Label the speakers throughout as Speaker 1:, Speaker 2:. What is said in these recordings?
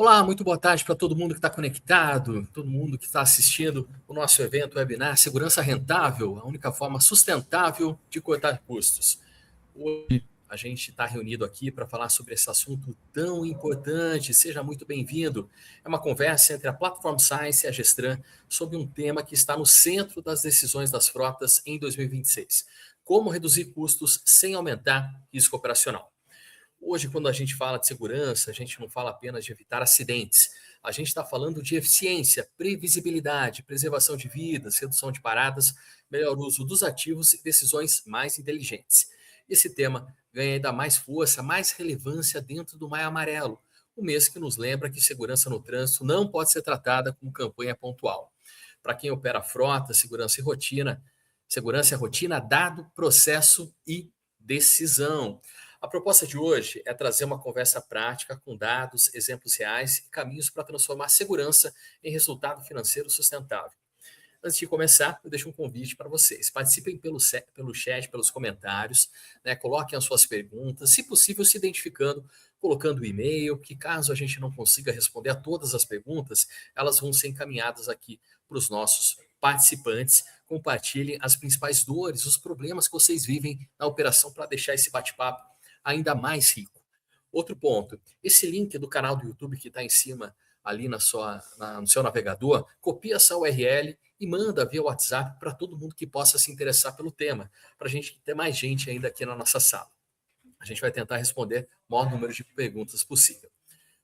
Speaker 1: Olá, muito boa tarde para todo mundo que está conectado, todo mundo que está assistindo o nosso evento webinar Segurança Rentável, a única forma sustentável de cortar custos. Hoje a gente está reunido aqui para falar sobre esse assunto tão importante. Seja muito bem-vindo. É uma conversa entre a Platform Science e a Gestran sobre um tema que está no centro das decisões das frotas em 2026. Como reduzir custos sem aumentar risco operacional. Hoje, quando a gente fala de segurança, a gente não fala apenas de evitar acidentes. A gente está falando de eficiência, previsibilidade, preservação de vidas, redução de paradas, melhor uso dos ativos e decisões mais inteligentes. Esse tema ganha ainda mais força, mais relevância dentro do Maio Amarelo, o mês que nos lembra que segurança no trânsito não pode ser tratada como campanha pontual. Para quem opera frota, segurança é rotina, dado, processo e decisão. A proposta de hoje é trazer uma conversa prática com dados, exemplos reais e caminhos para transformar a segurança em resultado financeiro sustentável. Antes de começar, eu deixo um convite para vocês. Participem pelo chat, pelos comentários, né? Coloquem as suas perguntas, se possível, se identificando, colocando o e-mail, que caso a gente não consiga responder a todas as perguntas, elas vão ser encaminhadas aqui para os nossos participantes. Compartilhem as principais dores, os problemas que vocês vivem na operação para deixar esse bate-papo ainda mais rico. Outro ponto, esse link do canal do YouTube que está em cima ali no seu navegador, copia essa URL e manda via WhatsApp para todo mundo que possa se interessar pelo tema, para a gente ter mais gente ainda aqui na nossa sala. A gente vai tentar responder o maior número de perguntas possível.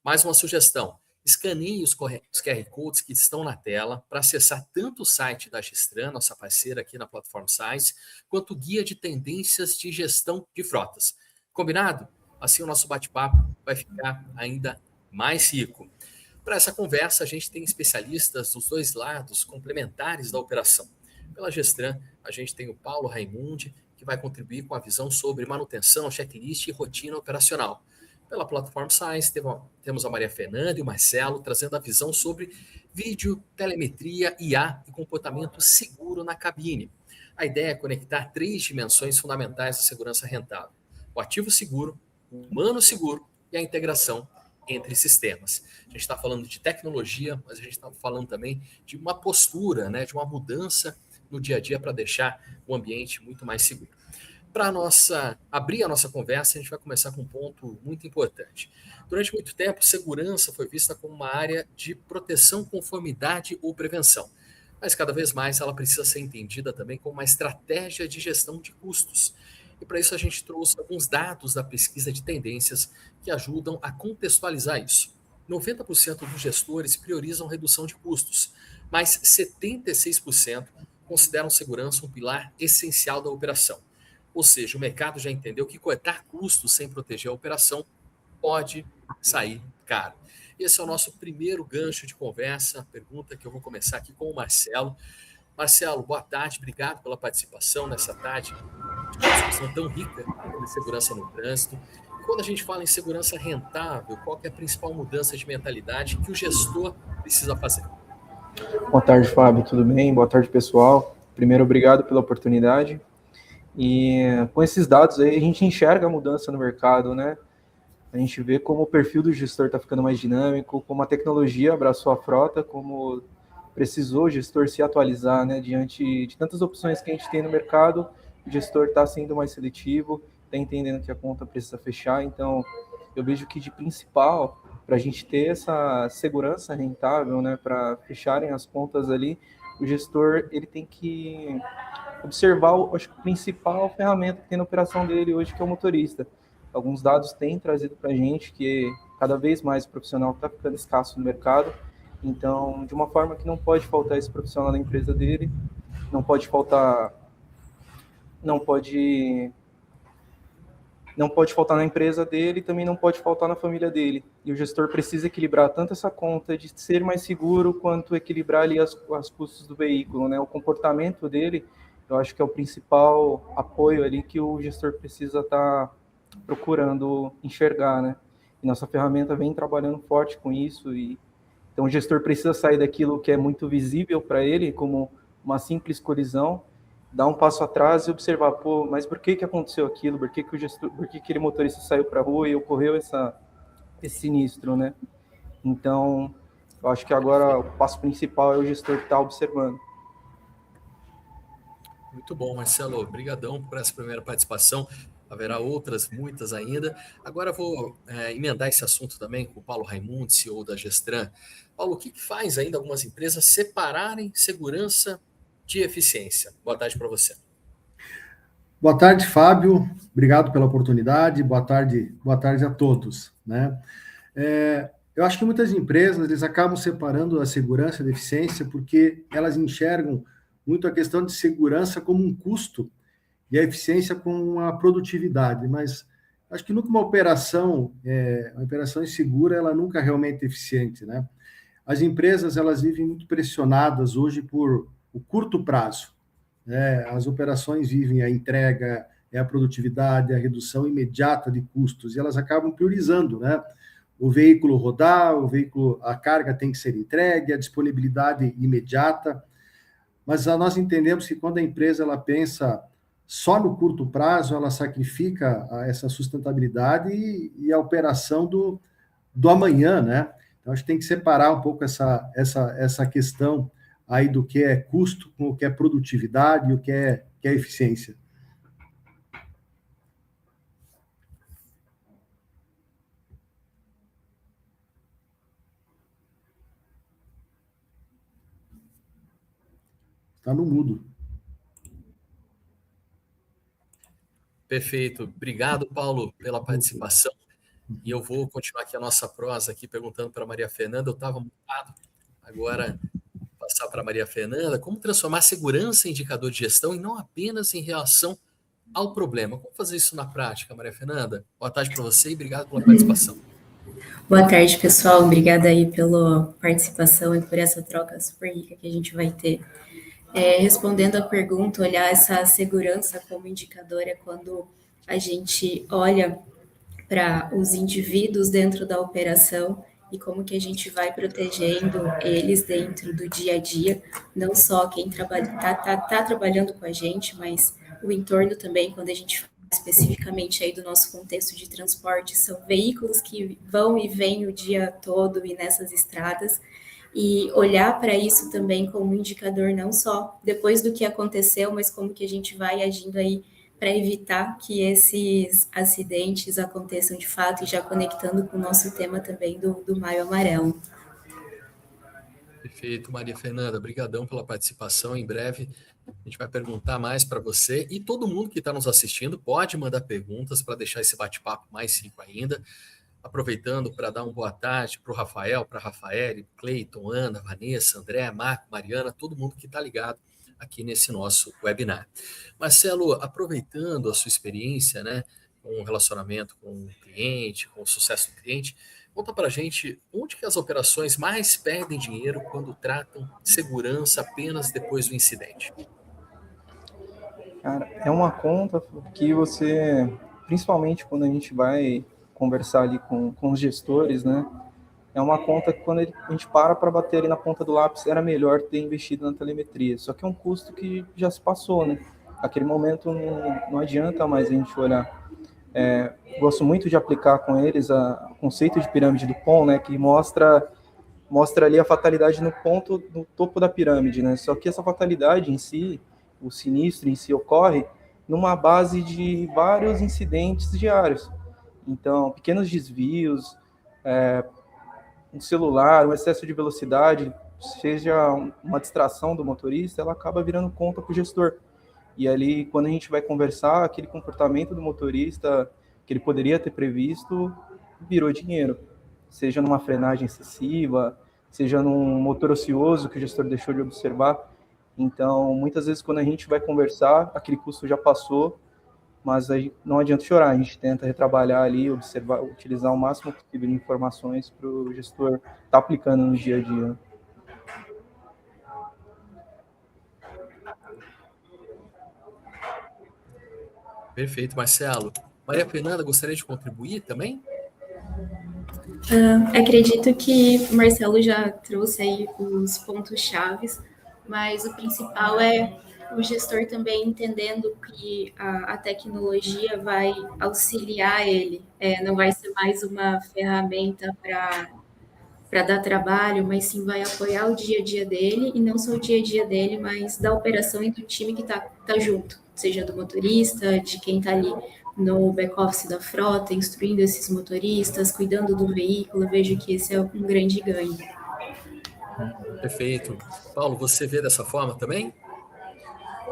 Speaker 1: Mais uma sugestão, escaneie os QR Codes que estão na tela para acessar tanto o site da Gestran, nossa parceira aqui na Platform Science, quanto o guia de tendências de gestão de frotas. Combinado? Assim o nosso bate-papo vai ficar ainda mais rico. Para essa conversa, a gente tem especialistas dos dois lados complementares da operação. Pela Gestran, a gente tem o Paulo Raimundi, que vai contribuir com a visão sobre manutenção, checklist e rotina operacional. Pela Platform Science, temos a Maria Fernanda e o Marcelo trazendo a visão sobre vídeo, telemetria, IA e comportamento seguro na cabine. A ideia é conectar três dimensões fundamentais da segurança rentável: o ativo seguro, o humano seguro e a integração entre sistemas. A gente está falando de tecnologia, mas a gente está falando também de uma postura, né, de uma mudança no dia a dia para deixar o ambiente muito mais seguro. Para abrir a nossa conversa, a gente vai começar com um ponto muito importante. Durante muito tempo, segurança foi vista como uma área de proteção, conformidade ou prevenção. Mas cada vez mais ela precisa ser entendida também como uma estratégia de gestão de custos. E para isso a gente trouxe alguns dados da pesquisa de tendências que ajudam a contextualizar isso. 90% dos gestores priorizam redução de custos, mas 76% consideram segurança um pilar essencial da operação. Ou seja, o mercado já entendeu que cortar custos sem proteger a operação pode sair caro. Esse é o nosso primeiro gancho de conversa, pergunta que eu vou começar aqui com o Marcelo. Marcelo, boa tarde, obrigado pela participação nessa tarde de uma discussão tão rica sobre segurança no trânsito. E quando a gente fala em segurança rentável, qual que é a principal mudança de mentalidade que o gestor precisa fazer?
Speaker 2: Boa tarde, Fábio, tudo bem? Boa tarde, pessoal. Primeiro, obrigado pela oportunidade. E com esses dados aí, a gente enxerga a mudança no mercado, né? A gente vê como o perfil do gestor está ficando mais dinâmico, como a tecnologia abraçou a frota, como precisou o gestor se atualizar, né? Diante de tantas opções que a gente tem no mercado, o gestor está sendo mais seletivo, está entendendo que a conta precisa fechar. Então, eu vejo que de principal, para a gente ter essa segurança rentável, né? Para fecharem as contas ali, o gestor ele tem que observar, acho que a principal ferramenta que tem na operação dele hoje, que é o motorista. Alguns dados têm trazido para a gente que cada vez mais o profissional está ficando escasso no mercado. Então, de uma forma que não pode faltar esse profissional na empresa dele, não pode faltar na empresa dele, também não pode faltar na família dele. E o gestor precisa equilibrar tanto essa conta de ser mais seguro, quanto equilibrar ali as custos do veículo, né? O comportamento dele, eu acho que é o principal apoio ali que o gestor precisa estar procurando enxergar, né? E nossa ferramenta vem trabalhando forte com isso, e então o gestor precisa sair daquilo que é muito visível para ele, como uma simples colisão, dar um passo atrás e observar, pô, mas por que aconteceu aquilo? Por que aquele motorista saiu para a rua e ocorreu esse sinistro, né? Então, eu acho que agora o passo principal é o gestor que está observando.
Speaker 1: Muito bom, Marcelo. Obrigadão por essa primeira participação. Haverá outras, muitas ainda. Agora eu vou emendar esse assunto também com o Paulo Raimundo, CEO da Gestran. Paulo, o que faz ainda algumas empresas separarem segurança de eficiência? Boa tarde para você.
Speaker 3: Boa tarde, Fábio. Obrigado pela oportunidade. Boa tarde a todos, né? Eu acho que muitas empresas eles acabam separando a segurança da eficiência porque elas enxergam muito a questão de segurança como um custo e a eficiência como uma produtividade. Mas acho que nunca uma operação insegura, ela nunca é realmente eficiente, né? As empresas elas vivem muito pressionadas hoje por o curto prazo. As operações vivem a entrega, a produtividade, a redução imediata de custos, e elas acabam priorizando, né? O veículo rodar, a carga tem que ser entregue, a disponibilidade imediata, mas nós entendemos que quando a empresa ela pensa só no curto prazo, ela sacrifica essa sustentabilidade e a operação do amanhã, né? Então, acho que tem que separar um pouco essa questão aí do que é custo com o que é produtividade e o que é eficiência. Está no mudo.
Speaker 1: Perfeito. Obrigado, Paulo, pela participação. E eu vou continuar aqui a nossa prosa aqui perguntando para a Maria Fernanda. Eu estava mutado, agora passar para a Maria Fernanda. Como transformar segurança em indicador de gestão e não apenas em relação ao problema? Como fazer isso na prática, Maria Fernanda? Boa tarde para você e obrigado pela participação.
Speaker 4: Boa tarde, pessoal. Obrigada aí pela participação e por essa troca super rica que a gente vai ter. Respondendo à pergunta, olhar essa segurança como indicador é quando a gente olha para os indivíduos dentro da operação e como que a gente vai protegendo eles dentro do dia a dia, não só quem tá trabalhando com a gente, mas o entorno também, quando a gente fala especificamente aí do nosso contexto de transporte, são veículos que vão e vêm o dia todo e nessas estradas, e olhar para isso também como um indicador não só depois do que aconteceu, mas como que a gente vai agindo aí para evitar que esses acidentes aconteçam de fato, e já conectando com o nosso tema também do Maio Amarelo.
Speaker 1: Perfeito, Maria Fernanda. Obrigadão pela participação. Em breve a gente vai perguntar mais para você, e todo mundo que está nos assistindo pode mandar perguntas para deixar esse bate-papo mais rico ainda. Aproveitando para dar uma boa tarde para o Rafael, para a Rafaele, Cleiton, Ana, Vanessa, André, Marco, Mariana, todo mundo que está ligado aqui nesse nosso webinar. Marcelo, aproveitando a sua experiência, né, com o relacionamento com o cliente, com o sucesso do cliente, conta para a gente onde que as operações mais perdem dinheiro quando tratam de segurança apenas depois do incidente.
Speaker 2: Cara, é uma conta que você, principalmente quando a gente vai conversar ali com os gestores, né? É uma conta que quando a gente para bater ali na ponta do lápis, era melhor ter investido na telemetria. Só que é um custo que já se passou, né? Aquele momento não adianta mais a gente olhar. Gosto muito de aplicar com eles o conceito de pirâmide do POM, né? Que mostra ali a fatalidade no topo da pirâmide, né? Só que essa fatalidade em si, o sinistro em si ocorre numa base de vários incidentes diários. Então, pequenos desvios, um celular, um excesso de velocidade, seja uma distração do motorista, ela acaba virando conta para o gestor. E ali, quando a gente vai conversar, aquele comportamento do motorista que ele poderia ter previsto, virou dinheiro. Seja numa frenagem excessiva, seja num motor ocioso que o gestor deixou de observar. Então, muitas vezes, quando a gente vai conversar, aquele custo já passou, mas aí não adianta chorar, a gente tenta retrabalhar ali, observar, utilizar o máximo possível de informações para o gestor estar aplicando no dia a dia.
Speaker 1: Perfeito, Marcelo. Maria Fernanda, gostaria de contribuir também?
Speaker 4: Acredito que o Marcelo já trouxe aí os pontos-chaves, mas o principal é o gestor também entendendo que a tecnologia vai auxiliar ele, não vai ser mais uma ferramenta para dar trabalho, mas sim vai apoiar o dia a dia dele, e não só o dia a dia dele, mas da operação e do time que tá junto, seja do motorista, de quem está ali no back-office da frota, instruindo esses motoristas, cuidando do veículo. Eu vejo que esse é um grande ganho.
Speaker 1: Perfeito. Paulo, você vê dessa forma também?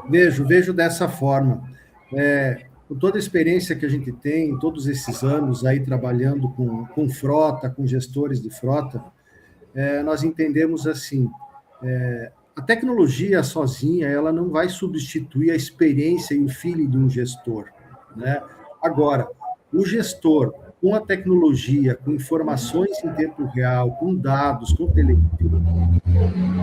Speaker 3: Vejo dessa forma. Com toda a experiência que a gente tem, todos esses anos aí trabalhando com frota, com gestores de frota, nós entendemos assim, a tecnologia sozinha, ela não vai substituir a experiência e o feeling de um gestor, né? Agora, o gestor, com a tecnologia, com informações em tempo real, com dados, com telefone,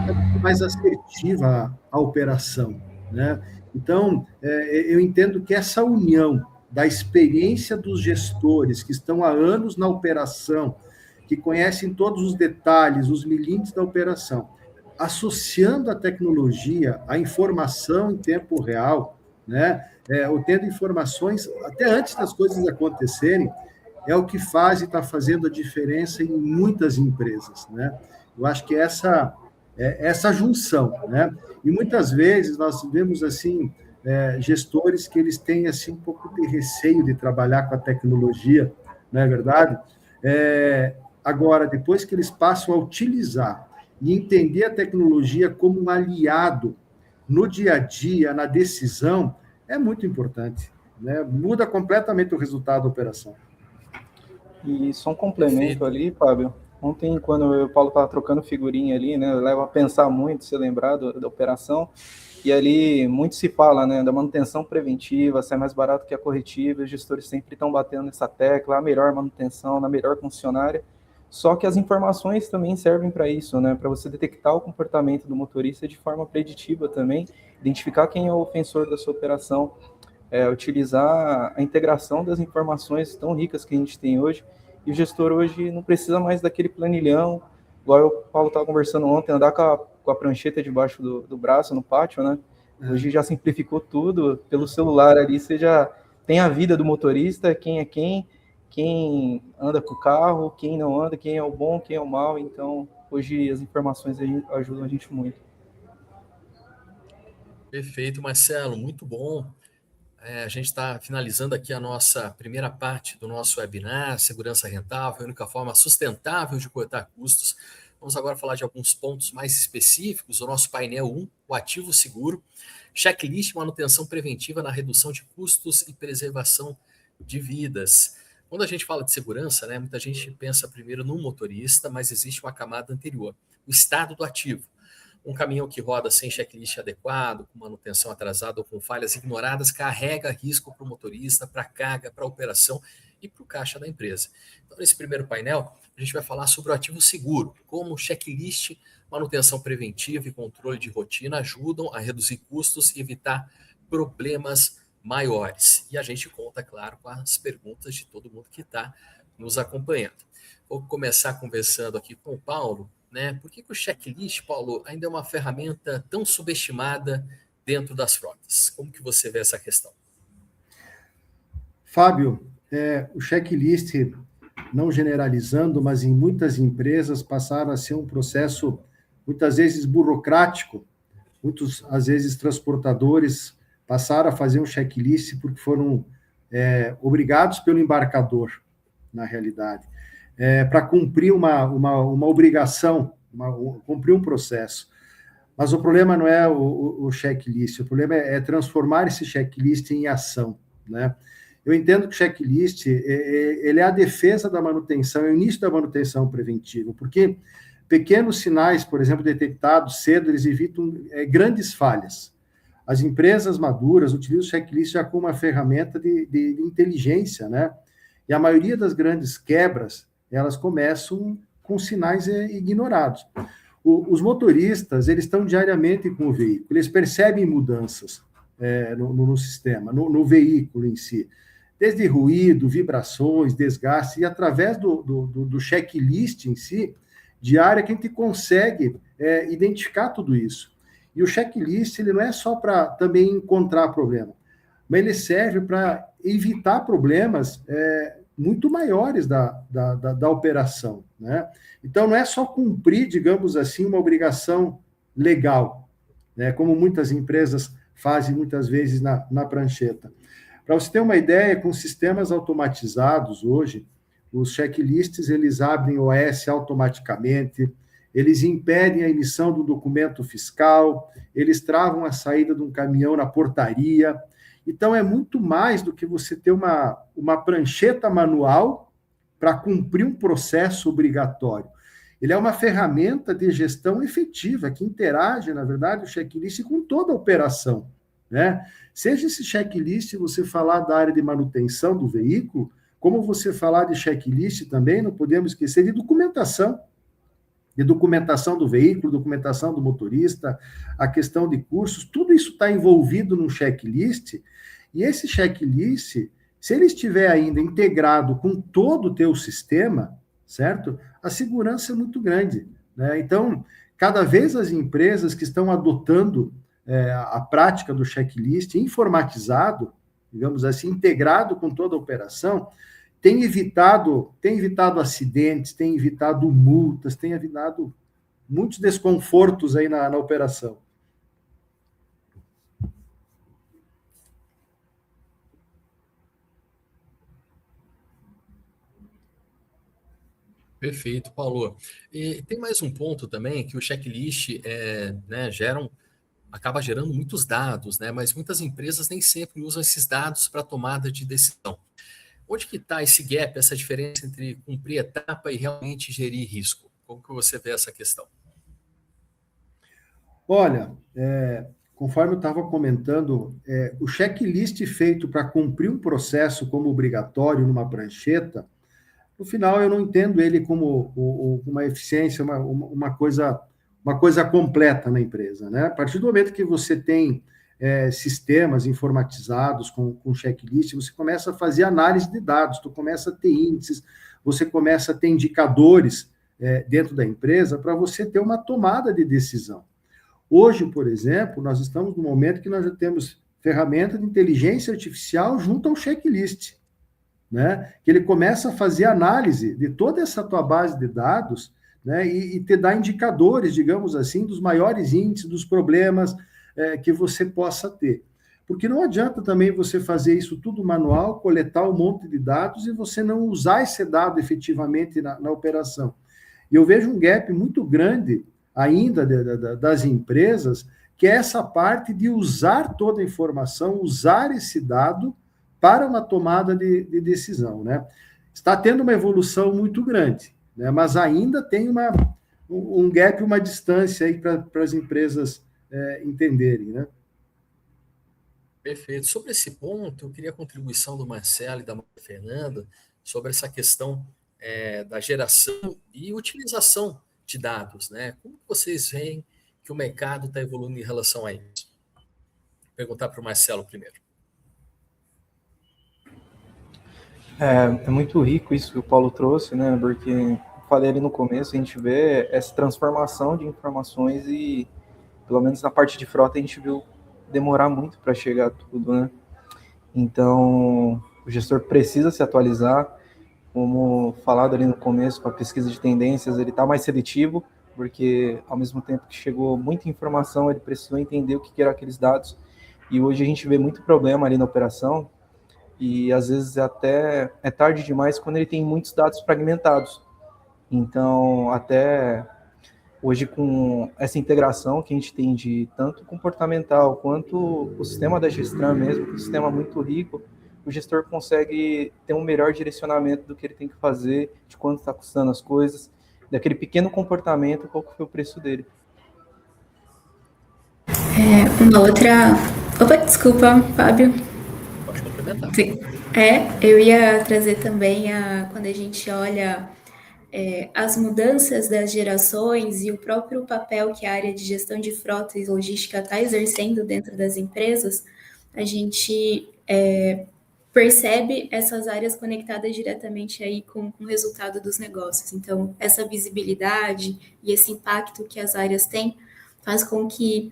Speaker 3: é muito mais assertiva a operação, né? Então, eu entendo que essa união da experiência dos gestores que estão há anos na operação, que conhecem todos os detalhes, os milímetros da operação, associando a tecnologia, a informação em tempo real, né? Ou tendo informações até antes das coisas acontecerem, é o que faz e está fazendo a diferença em muitas empresas, né? Eu acho que essa junção, né? E muitas vezes nós vemos assim gestores que eles têm assim um pouco de receio de trabalhar com a tecnologia, não é verdade? Agora, depois que eles passam a utilizar e entender a tecnologia como um aliado no dia a dia, na decisão, é muito importante, né? Muda completamente o resultado da operação.
Speaker 2: E só um complemento ali, Fábio. Ontem, quando o Paulo estava trocando figurinha ali, né, leva a pensar muito, se lembrar da operação, e ali muito se fala, né, da manutenção preventiva, se é mais barato que a corretiva, os gestores sempre estão batendo nessa tecla, a melhor manutenção, na melhor concessionária, só que as informações também servem para isso, né, para você detectar o comportamento do motorista de forma preditiva também, identificar quem é o ofensor da sua operação, utilizar a integração das informações tão ricas que a gente tem hoje. E o gestor hoje não precisa mais daquele planilhão, igual o Paulo estava conversando ontem, andar com a prancheta debaixo do braço no pátio, né? Hoje já simplificou tudo, pelo celular ali você já tem a vida do motorista, quem é quem anda com o carro, quem não anda, quem é o bom, quem é o mal. Então, hoje as informações ajudam a gente muito.
Speaker 1: Perfeito, Marcelo, muito bom. A gente está finalizando aqui a nossa primeira parte do nosso webinar, Segurança Rentável, a única forma sustentável de cortar custos. Vamos agora falar de alguns pontos mais específicos. O nosso painel 1, o ativo seguro, checklist, manutenção preventiva na redução de custos e preservação de vidas. Quando a gente fala de segurança, né, muita gente pensa primeiro no motorista, mas existe uma camada anterior, o estado do ativo. Um caminhão que roda sem checklist adequado, com manutenção atrasada ou com falhas ignoradas, carrega risco para o motorista, para a carga, para a operação e para o caixa da empresa. Então, nesse primeiro painel, a gente vai falar sobre o ativo seguro, como checklist, manutenção preventiva e controle de rotina ajudam a reduzir custos e evitar problemas maiores. E a gente conta, claro, com as perguntas de todo mundo que está nos acompanhando. Vou começar conversando aqui com o Paulo. Né? Por que o checklist, Paulo, ainda é uma ferramenta tão subestimada dentro das frotas? Como que você vê essa questão?
Speaker 3: Fábio, o checklist, não generalizando, mas em muitas empresas passaram a ser um processo, muitas vezes, burocrático. Muitos, às vezes, transportadores passaram a fazer um checklist porque foram obrigados pelo embarcador, na realidade. Para cumprir uma obrigação, cumprir um processo. Mas o problema não é o checklist, o problema é transformar esse checklist em ação, né? Eu entendo que o checklist ele é a defesa da manutenção, é o início da manutenção preventiva, porque pequenos sinais, por exemplo, detectados cedo, eles evitam grandes falhas. As empresas maduras utilizam o checklist já como uma ferramenta de inteligência, né? E a maioria das grandes quebras, elas começam com sinais ignorados. Os motoristas, eles estão diariamente com o veículo, eles percebem mudanças no sistema, no veículo em si, desde ruído, vibrações, desgaste, e através do checklist em si, diário, que a gente consegue identificar tudo isso. E o checklist, ele não é só para também encontrar problema, mas ele serve para evitar problemas muito maiores da operação, né? Então, não é só cumprir, digamos assim, uma obrigação legal, né? Como muitas empresas fazem muitas vezes na prancheta. Para você ter uma ideia, com sistemas automatizados hoje, os checklists, eles abrem o OS automaticamente, eles impedem a emissão do documento fiscal, eles travam a saída de um caminhão na portaria. Então, é muito mais do que você ter uma prancheta manual para cumprir um processo obrigatório. Ele é uma ferramenta de gestão efetiva, que interage, na verdade, o checklist com toda a operação, né? Seja esse checklist você falar da área de manutenção do veículo, como você falar de checklist também, não podemos esquecer de documentação do veículo, documentação do motorista, a questão de cursos, tudo isso está envolvido num checklist, e esse checklist, se ele estiver ainda integrado com todo o teu sistema, certo? A segurança é muito grande, né? Então, cada vez as empresas que estão adotando a prática do checklist informatizado, digamos assim, integrado com toda a operação, tem evitado acidentes, tem evitado multas, tem evitado muitos desconfortos aí na operação.
Speaker 1: Perfeito, Paulo. E tem mais um ponto também, que o checklist né, acaba gerando muitos dados, né? Mas muitas empresas nem sempre usam esses dados para tomada de decisão. Onde que está esse gap, essa diferença entre cumprir etapa e realmente gerir risco? Como que você vê essa questão?
Speaker 3: Olha, conforme eu estava comentando, o checklist feito para cumprir um processo como obrigatório numa prancheta, no final eu não entendo ele como uma eficiência, uma coisa completa na empresa, né? A partir do momento que você tem sistemas informatizados com checklist, você começa a fazer análise de dados, tu começa a ter índices, você começa a ter indicadores dentro da empresa para você ter uma tomada de decisão. Hoje, por exemplo, nós estamos no momento que nós já temos ferramenta de inteligência artificial junto ao checklist, né? Que ele começa a fazer análise de toda essa tua base de dados, né? E te dá indicadores, digamos assim, dos maiores índices, dos problemas que você possa ter. Porque não adianta também você fazer isso tudo manual, coletar um monte de dados e você não usar esse dado efetivamente na operação. E eu vejo um gap muito grande ainda das empresas, que é essa parte de usar toda a informação, usar esse dado para uma tomada de decisão, né? Está tendo uma evolução muito grande, né? Mas ainda tem um gap, uma distância aí para as empresas entenderem, né?
Speaker 1: Perfeito. Sobre esse ponto, eu queria a contribuição do Marcelo e da Maria Fernanda sobre essa questão da geração e utilização de dados, né? Como vocês veem que o mercado está evoluindo em relação a isso? Vou perguntar para o Marcelo primeiro.
Speaker 2: É muito rico isso que o Paulo trouxe, né? Porque, eu falei ali no começo, a gente vê essa transformação de informações e, pelo menos na parte de frota, a gente viu demorar muito para chegar a tudo, né? Então, o gestor precisa se atualizar, como falado ali no começo, com a pesquisa de tendências, ele está mais seletivo, porque ao mesmo tempo que chegou muita informação, ele precisou entender o que eram aqueles dados, e hoje a gente vê muito problema ali na operação, e às vezes até é tarde demais quando ele tem muitos dados fragmentados. Então, até hoje, com essa integração que a gente tem de tanto comportamental quanto o sistema da Gestram mesmo, que é um sistema muito rico, o gestor consegue ter um melhor direcionamento do que ele tem que fazer, de quanto está custando as coisas, daquele pequeno comportamento, qual que foi o preço dele.
Speaker 4: Uma outra... Opa, desculpa, Fábio.
Speaker 1: Pode complementar.
Speaker 4: Eu ia trazer também quando a gente olha as mudanças das gerações e o próprio papel que a área de gestão de frota e logística está exercendo dentro das empresas, a gente percebe essas áreas conectadas diretamente aí com o resultado dos negócios. Então, essa visibilidade e esse impacto que as áreas têm faz com que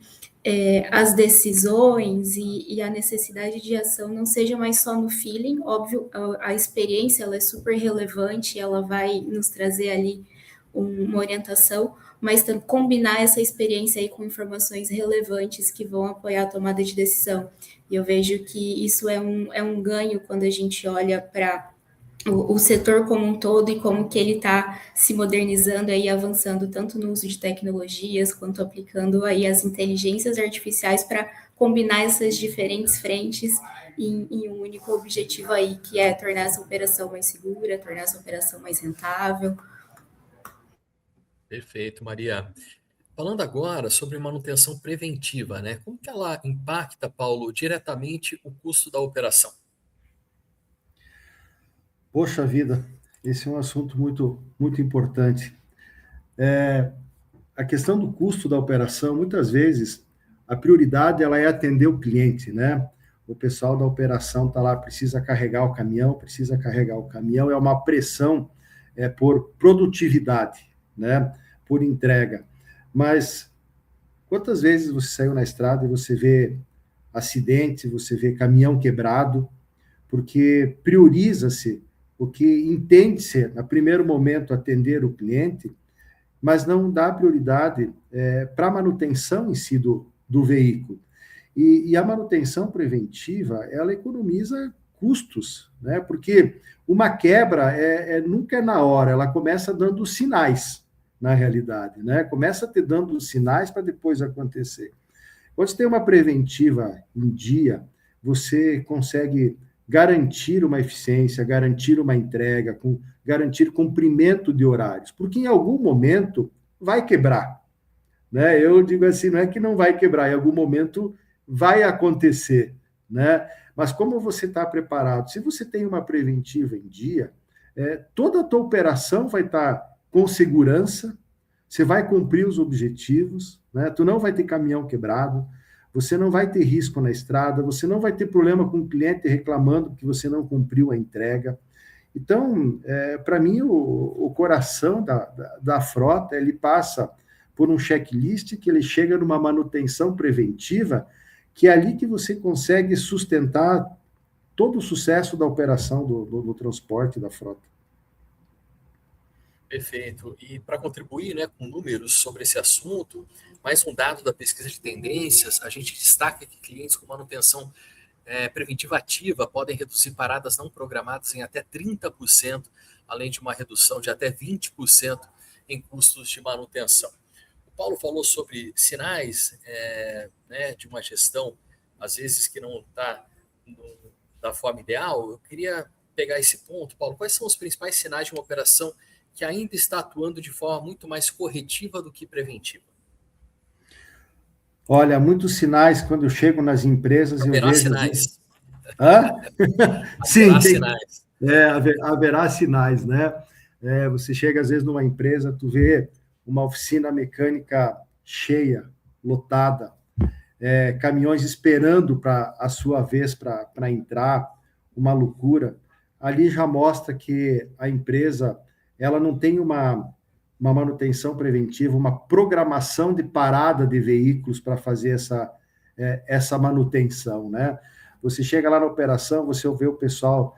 Speaker 4: as decisões e a necessidade de ação não seja mais só no feeling. Óbvio, a experiência ela é super relevante, ela vai nos trazer ali uma orientação, mas combinar essa experiência aí com informações relevantes que vão apoiar a tomada de decisão. E eu vejo que isso é um ganho quando a gente olha para o setor como um todo e como que ele está se modernizando e avançando tanto no uso de tecnologias quanto aplicando aí as inteligências artificiais para combinar essas diferentes frentes em um único objetivo aí, que é tornar essa operação mais segura, tornar essa operação mais rentável.
Speaker 1: Perfeito, Maria. Falando agora sobre manutenção preventiva, né? Como que ela impacta, Paulo, diretamente o custo da operação?
Speaker 3: Poxa vida, esse é um assunto muito, muito importante. A questão do custo da operação, muitas vezes, a prioridade ela é atender o cliente, né? O pessoal da operação está lá, precisa carregar o caminhão, é uma pressão por produtividade, né? Por entrega. Mas quantas vezes você saiu na estrada e você vê acidente, você vê caminhão quebrado, porque prioriza-se o que entende-se, no primeiro momento, atender o cliente, mas não dá prioridade para a manutenção em si do veículo. E a manutenção preventiva, ela economiza custos, né? Porque uma quebra nunca é na hora, ela começa dando sinais, na realidade, né? Começa te dando sinais para depois acontecer. Quando você tem uma preventiva em dia, você consegue garantir uma eficiência, garantir uma entrega, garantir cumprimento de horários, porque em algum momento vai quebrar, né? Eu digo assim, não é que não vai quebrar, em algum momento vai acontecer, né? Mas como você está preparado? Se você tem uma preventiva em dia, toda a tua operação vai estar com segurança, você vai cumprir os objetivos, né? Tu não vai ter caminhão quebrado, você não vai ter risco na estrada, você não vai ter problema com o cliente reclamando que você não cumpriu a entrega. Então, para mim, o coração da frota, ele passa por um checklist que ele chega numa manutenção preventiva, que é ali que você consegue sustentar todo o sucesso da operação do transporte da frota.
Speaker 1: Perfeito. E para contribuir, né, com números sobre esse assunto, mais um dado da pesquisa de tendências, a gente destaca que clientes com manutenção preventiva ativa podem reduzir paradas não programadas em até 30%, além de uma redução de até 20% em custos de manutenção. O Paulo falou sobre sinais né, de uma gestão, às vezes, que não está da forma ideal. Eu queria pegar esse ponto, Paulo. Quais são os principais sinais de uma operação que ainda está atuando de forma muito mais corretiva do que preventiva?
Speaker 3: Olha, muitos sinais, quando eu chego nas empresas,
Speaker 1: Haverá
Speaker 3: eu vejo...
Speaker 1: sinais.
Speaker 3: Hã? Sim,
Speaker 1: Haverá sinais.
Speaker 3: Haverá sinais, né? Você chega, às vezes, numa empresa, tu vê uma oficina mecânica cheia, lotada, caminhões esperando para a sua vez para entrar, uma loucura. Ali já mostra que a empresa ela não tem uma manutenção preventiva, uma programação de parada de veículos para fazer essa manutenção, né? Você chega lá na operação, você vê o pessoal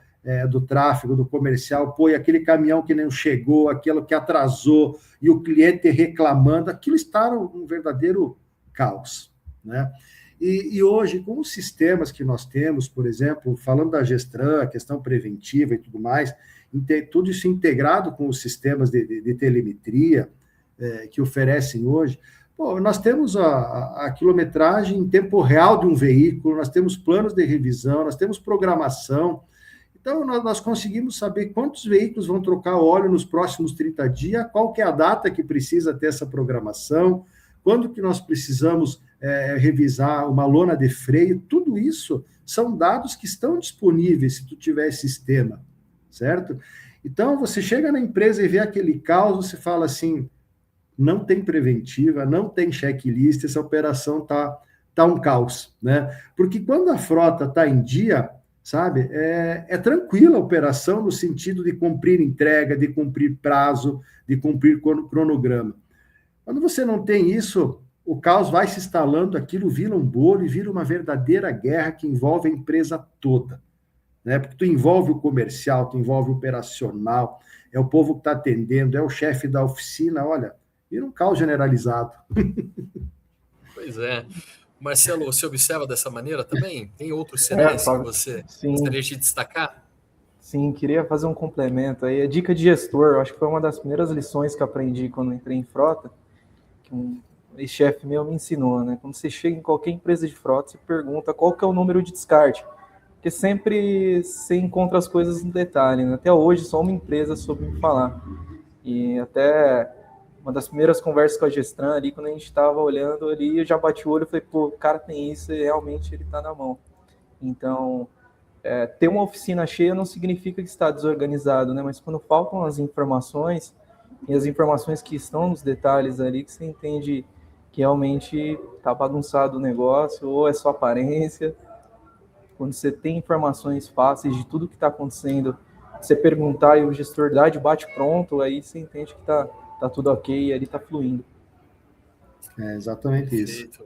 Speaker 3: do tráfego, do comercial, põe aquele caminhão que não chegou, aquilo que atrasou, e o cliente reclamando, aquilo está um verdadeiro caos, né? E hoje, com os sistemas que nós temos, por exemplo, falando da Gestran, a questão preventiva e tudo mais, tudo isso integrado com os sistemas de telemetria que oferecem hoje, nós temos a quilometragem em tempo real de um veículo, nós temos planos de revisão, nós temos programação. Então, nós conseguimos saber quantos veículos vão trocar óleo nos próximos 30 dias, qual que é a data que precisa ter essa programação, quando que nós precisamos revisar uma lona de freio. Tudo isso são dados que estão disponíveis se tu tiver sistema, certo? Então, você chega na empresa e vê aquele caos, você fala assim, não tem preventiva, não tem checklist, essa operação tá um caos, né? Porque quando a frota está em dia, sabe, é tranquila a operação no sentido de cumprir entrega, de cumprir prazo, de cumprir cronograma. Quando você não tem isso, o caos vai se instalando, aquilo vira um bolo e vira uma verdadeira guerra que envolve a empresa toda, né? Porque tu envolve o comercial, tu envolve o operacional, é o povo que está atendendo, é o chefe da oficina, olha, vira um caos generalizado.
Speaker 1: Pois é. Marcelo, você observa dessa maneira também? Tem outros sinais que você gostaria de destacar?
Speaker 2: Sim, queria fazer um complemento aí. A dica de gestor, eu acho que foi uma das primeiras lições que eu aprendi quando entrei em frota, que um ex-chefe meu me ensinou, né? Quando você chega em qualquer empresa de frota, você pergunta qual que é o número de descarte, porque sempre você encontra as coisas no detalhe, né? Até hoje, só uma empresa soube me falar. E até uma das primeiras conversas com a Gestran ali, quando a gente estava olhando ali, eu já bati o olho e falei, pô, o cara tem isso e realmente ele está na mão. Então, ter uma oficina cheia não significa que está desorganizado, né? Mas quando faltam as informações, e as informações que estão nos detalhes ali, que você entende que realmente está bagunçado o negócio, ou é só aparência. Quando você tem informações fáceis de tudo que está acontecendo, você perguntar e o gestor dá de bate pronto, aí você entende que tá tudo ok e ali está fluindo.
Speaker 3: É exatamente
Speaker 1: Perfeito.
Speaker 3: isso.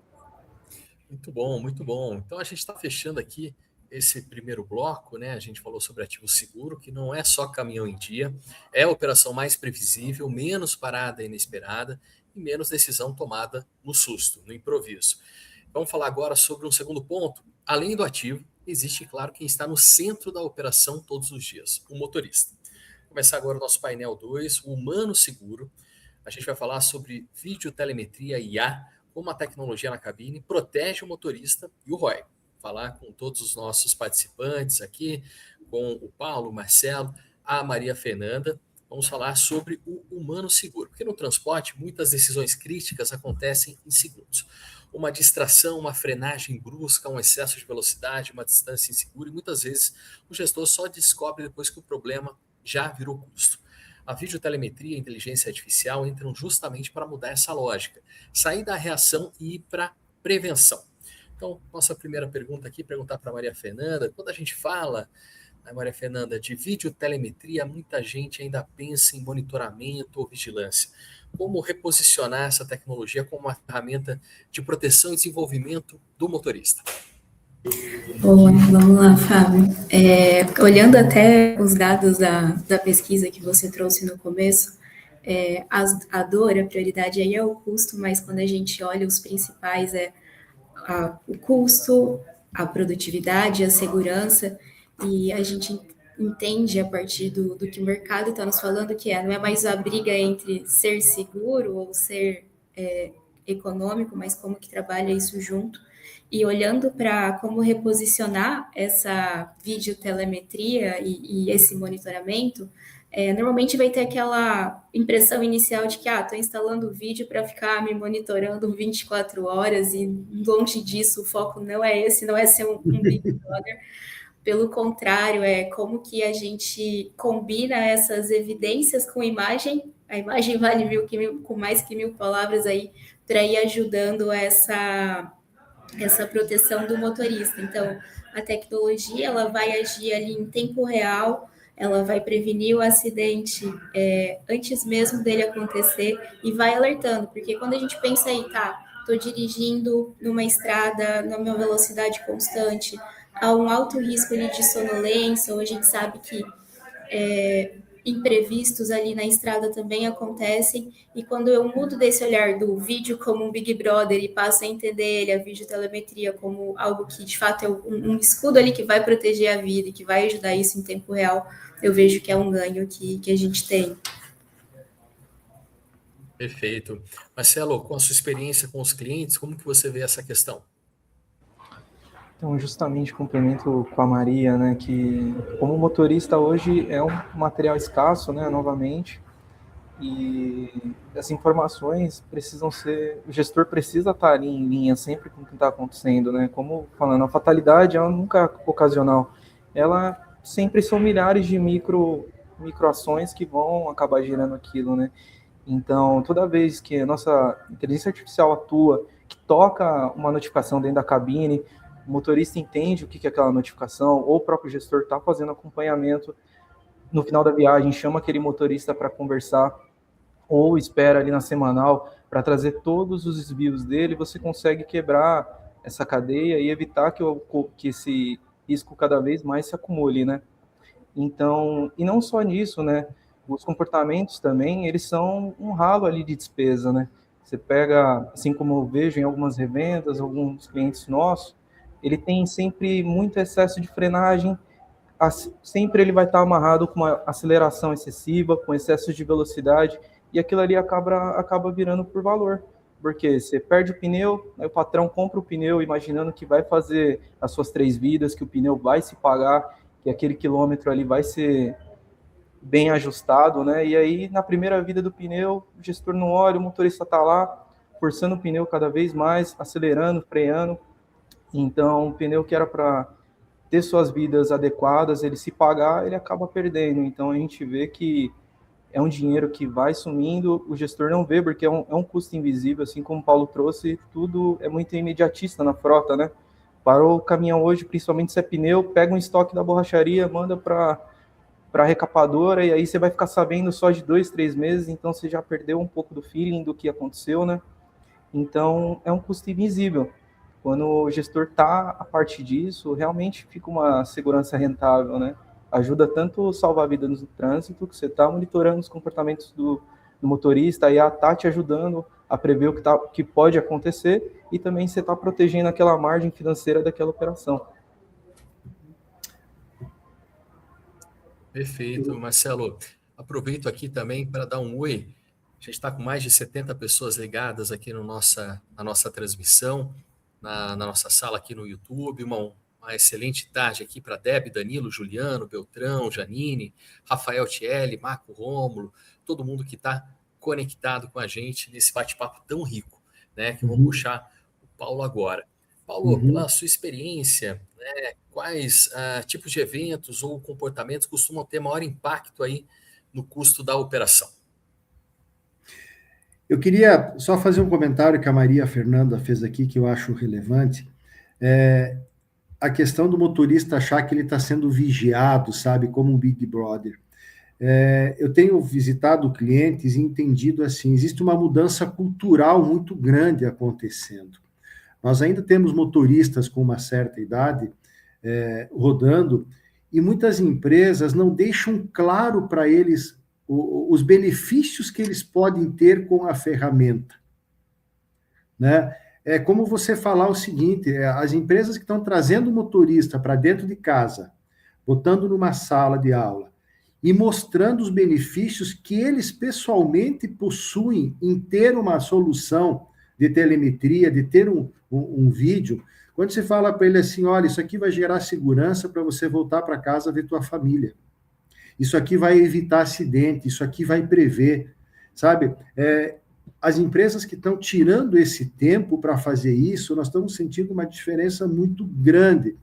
Speaker 1: Muito bom, muito bom. Então a gente está fechando aqui esse primeiro bloco, né? A gente falou sobre ativo seguro, que não é só caminhão em dia, é a operação mais previsível, menos parada inesperada e menos decisão tomada no susto, no improviso. Vamos falar agora sobre um segundo ponto. Além do ativo, existe, claro, quem está no centro da operação todos os dias, o motorista. Vou começar agora o nosso painel 2, o humano seguro. A gente vai falar sobre videotelemetria IA, como a tecnologia na cabine protege o motorista e o ROI. Falar com todos os nossos participantes aqui, com o Paulo, o Marcelo, a Maria Fernanda. Vamos falar sobre o humano seguro, porque no transporte muitas decisões críticas acontecem em segundos. Uma distração, uma frenagem brusca, um excesso de velocidade, uma distância insegura, e muitas vezes o gestor só descobre depois que o problema já virou custo. A videotelemetria e a inteligência artificial entram justamente para mudar essa lógica, sair da reação e ir para prevenção. Então, nossa primeira pergunta aqui, perguntar para a Maria Fernanda, quando a gente fala, Maria Fernanda, de videotelemetria, muita gente ainda pensa em monitoramento ou vigilância. Como reposicionar essa tecnologia como uma ferramenta de proteção e desenvolvimento do motorista?
Speaker 4: Bom, vamos lá, Fábio. Olhando até os dados da pesquisa que você trouxe no começo, a dor, a prioridade aí é o custo, mas quando a gente olha os principais o custo, a produtividade, a segurança, e a gente entende a partir do que o mercado está nos falando que não é mais a briga entre ser seguro ou ser econômico, mas como que trabalha isso junto. E olhando para como reposicionar essa videotelemetria e esse monitoramento, normalmente vai ter aquela impressão inicial de que estou instalando o vídeo para ficar me monitorando 24 horas e longe disso, o foco não é esse, não é ser um Big Brother. Pelo contrário, é como que a gente combina essas evidências com imagem. A imagem vale com mais que 1000 palavras aí, para ir ajudando essa proteção do motorista. Então, a tecnologia ela vai agir ali em tempo real, ela vai prevenir o acidente antes mesmo dele acontecer e vai alertando, porque quando a gente pensa aí, estou dirigindo numa estrada numa velocidade constante, há um alto risco ali de sonolência, ou a gente sabe que imprevistos ali na estrada também acontecem, e quando eu mudo desse olhar do vídeo como um Big Brother e passo a entender ele, a videotelemetria, como algo que de fato é um escudo ali que vai proteger a vida e que vai ajudar isso em tempo real, eu vejo que é um ganho que a gente tem.
Speaker 1: Perfeito. Marcelo, com a sua experiência com os clientes, como que você vê essa questão?
Speaker 2: Então, justamente complemento com a Maria, né, que como motorista hoje é um material escasso, né, novamente, e as informações precisam ser, o gestor precisa estar ali em linha sempre com o que está acontecendo, né, como falando, a fatalidade ela nunca é ocasional, ela sempre são milhares de microações que vão acabar gerando aquilo, né, então toda vez que a nossa inteligência artificial atua, que toca uma notificação dentro da cabine, o motorista entende o que é aquela notificação, ou o próprio gestor está fazendo acompanhamento, no final da viagem chama aquele motorista para conversar, ou espera ali na semanal, para trazer todos os desvios dele, você consegue quebrar essa cadeia e evitar que esse risco cada vez mais se acumule, né? Então, e não só nisso, né? Os comportamentos também, eles são um ralo ali de despesa, né? Você pega, assim como eu vejo em algumas revendas, alguns clientes nossos, ele tem sempre muito excesso de frenagem, sempre ele vai estar amarrado com uma aceleração excessiva, com excesso de velocidade, e aquilo ali acaba virando por valor. Porque você perde o pneu, aí o patrão compra o pneu imaginando que vai fazer as suas 3 vidas, que o pneu vai se pagar, que aquele quilômetro ali vai ser bem ajustado, né? E aí, na primeira vida do pneu, o gestor não olha, o motorista está lá, forçando o pneu cada vez mais, acelerando, freando. Então, o pneu que era para ter suas vidas adequadas, ele se pagar, ele acaba perdendo. Então, a gente vê que é um dinheiro que vai sumindo, o gestor não vê, porque é um custo invisível, assim como o Paulo trouxe, tudo é muito imediatista na frota, né? Parou o caminhão hoje, principalmente se é pneu, pega um estoque da borracharia, manda para a recapadora, e aí você vai ficar sabendo só de 2, 3 meses, então você já perdeu um pouco do feeling do que aconteceu, né? Então, é um custo invisível. Quando o gestor está a parte disso, realmente fica uma segurança rentável, né? Ajuda tanto a salvar a vida no trânsito, que você está monitorando os comportamentos do motorista, e está te ajudando a prever que pode acontecer, e também você está protegendo aquela margem financeira daquela operação.
Speaker 1: Perfeito, Marcelo. Aproveito aqui também para dar um oi. A gente está com mais de 70 pessoas ligadas aqui na nossa transmissão, na nossa sala aqui no YouTube. Uma excelente tarde aqui para Deb, Danilo, Juliano, Beltrão, Janine, Rafael Tielli, Marco Rômulo, todo mundo que está conectado com a gente nesse bate-papo tão rico, né? Que eu vou puxar o Paulo agora. Paulo, pela sua experiência, né, quais tipos de eventos ou comportamentos costumam ter maior impacto aí no custo da operação?
Speaker 3: Eu queria só fazer um comentário que a Maria Fernanda fez aqui, que eu acho relevante. A questão do motorista achar que ele está sendo vigiado, sabe, como um Big Brother. Eu tenho visitado clientes e entendido assim, existe uma mudança cultural muito grande acontecendo. Nós ainda temos motoristas com uma certa idade rodando, e muitas empresas não deixam claro para eles os benefícios que eles podem ter com a ferramenta, né? É como você falar o seguinte, as empresas que estão trazendo o motorista para dentro de casa, botando numa sala de aula, e mostrando os benefícios que eles pessoalmente possuem em ter uma solução de telemetria, de ter um vídeo. Quando você fala para ele assim, olha, isso aqui vai gerar segurança para você voltar para casa ver tua família. Isso aqui vai evitar acidente, isso aqui vai prever, sabe? As empresas que estão tirando esse tempo para fazer isso, nós estamos sentindo uma diferença muito grande.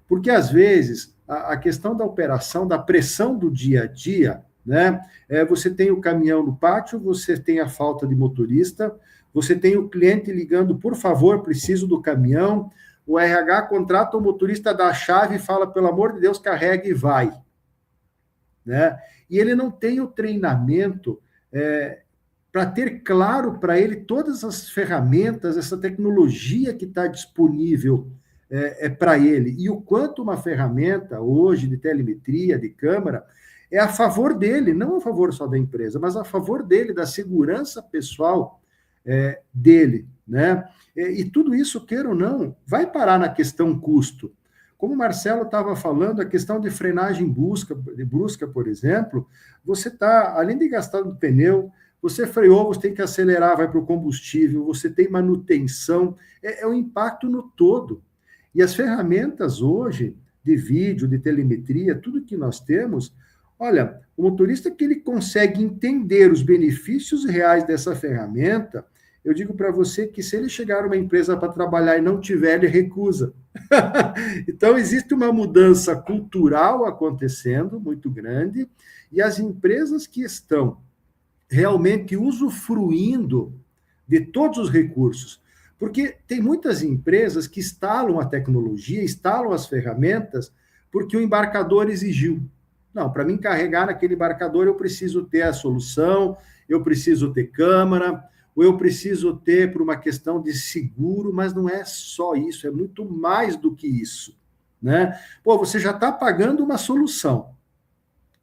Speaker 3: Porque, às vezes, a questão da operação, da pressão do dia a dia, né? Você tem o caminhão no pátio, você tem a falta de motorista, você tem o cliente ligando, por favor, preciso do caminhão, o RH contrata o motorista da chave e fala, pelo amor de Deus, carrega e vai. Né? E ele não tem o treinamento para ter claro para ele todas as ferramentas, essa tecnologia que está disponível para ele, e o quanto uma ferramenta hoje de telemetria, de câmera, é a favor dele, não a favor só da empresa, mas a favor dele, da segurança pessoal dele, né? E tudo isso, queira ou não, vai parar na questão custo. Como o Marcelo estava falando, a questão de frenagem brusca, por exemplo, você está, além de gastar no pneu, você freou, você tem que acelerar, vai para o combustível, você tem manutenção, é um impacto no todo. E as ferramentas hoje, de vídeo, de telemetria, tudo que nós temos, olha, o motorista que ele consegue entender os benefícios reais dessa ferramenta, eu digo para você que se ele chegar numa empresa para trabalhar e não tiver, ele recusa. Então, existe uma mudança cultural acontecendo, muito grande, e as empresas que estão realmente usufruindo de todos os recursos, porque tem muitas empresas que instalam a tecnologia, instalam as ferramentas, porque o embarcador exigiu. Não, para mim carregar naquele embarcador, eu preciso ter a solução, eu preciso ter câmera, ou eu preciso ter por uma questão de seguro, mas não é só isso, é muito mais do que isso, né? Pô, você já está pagando uma solução,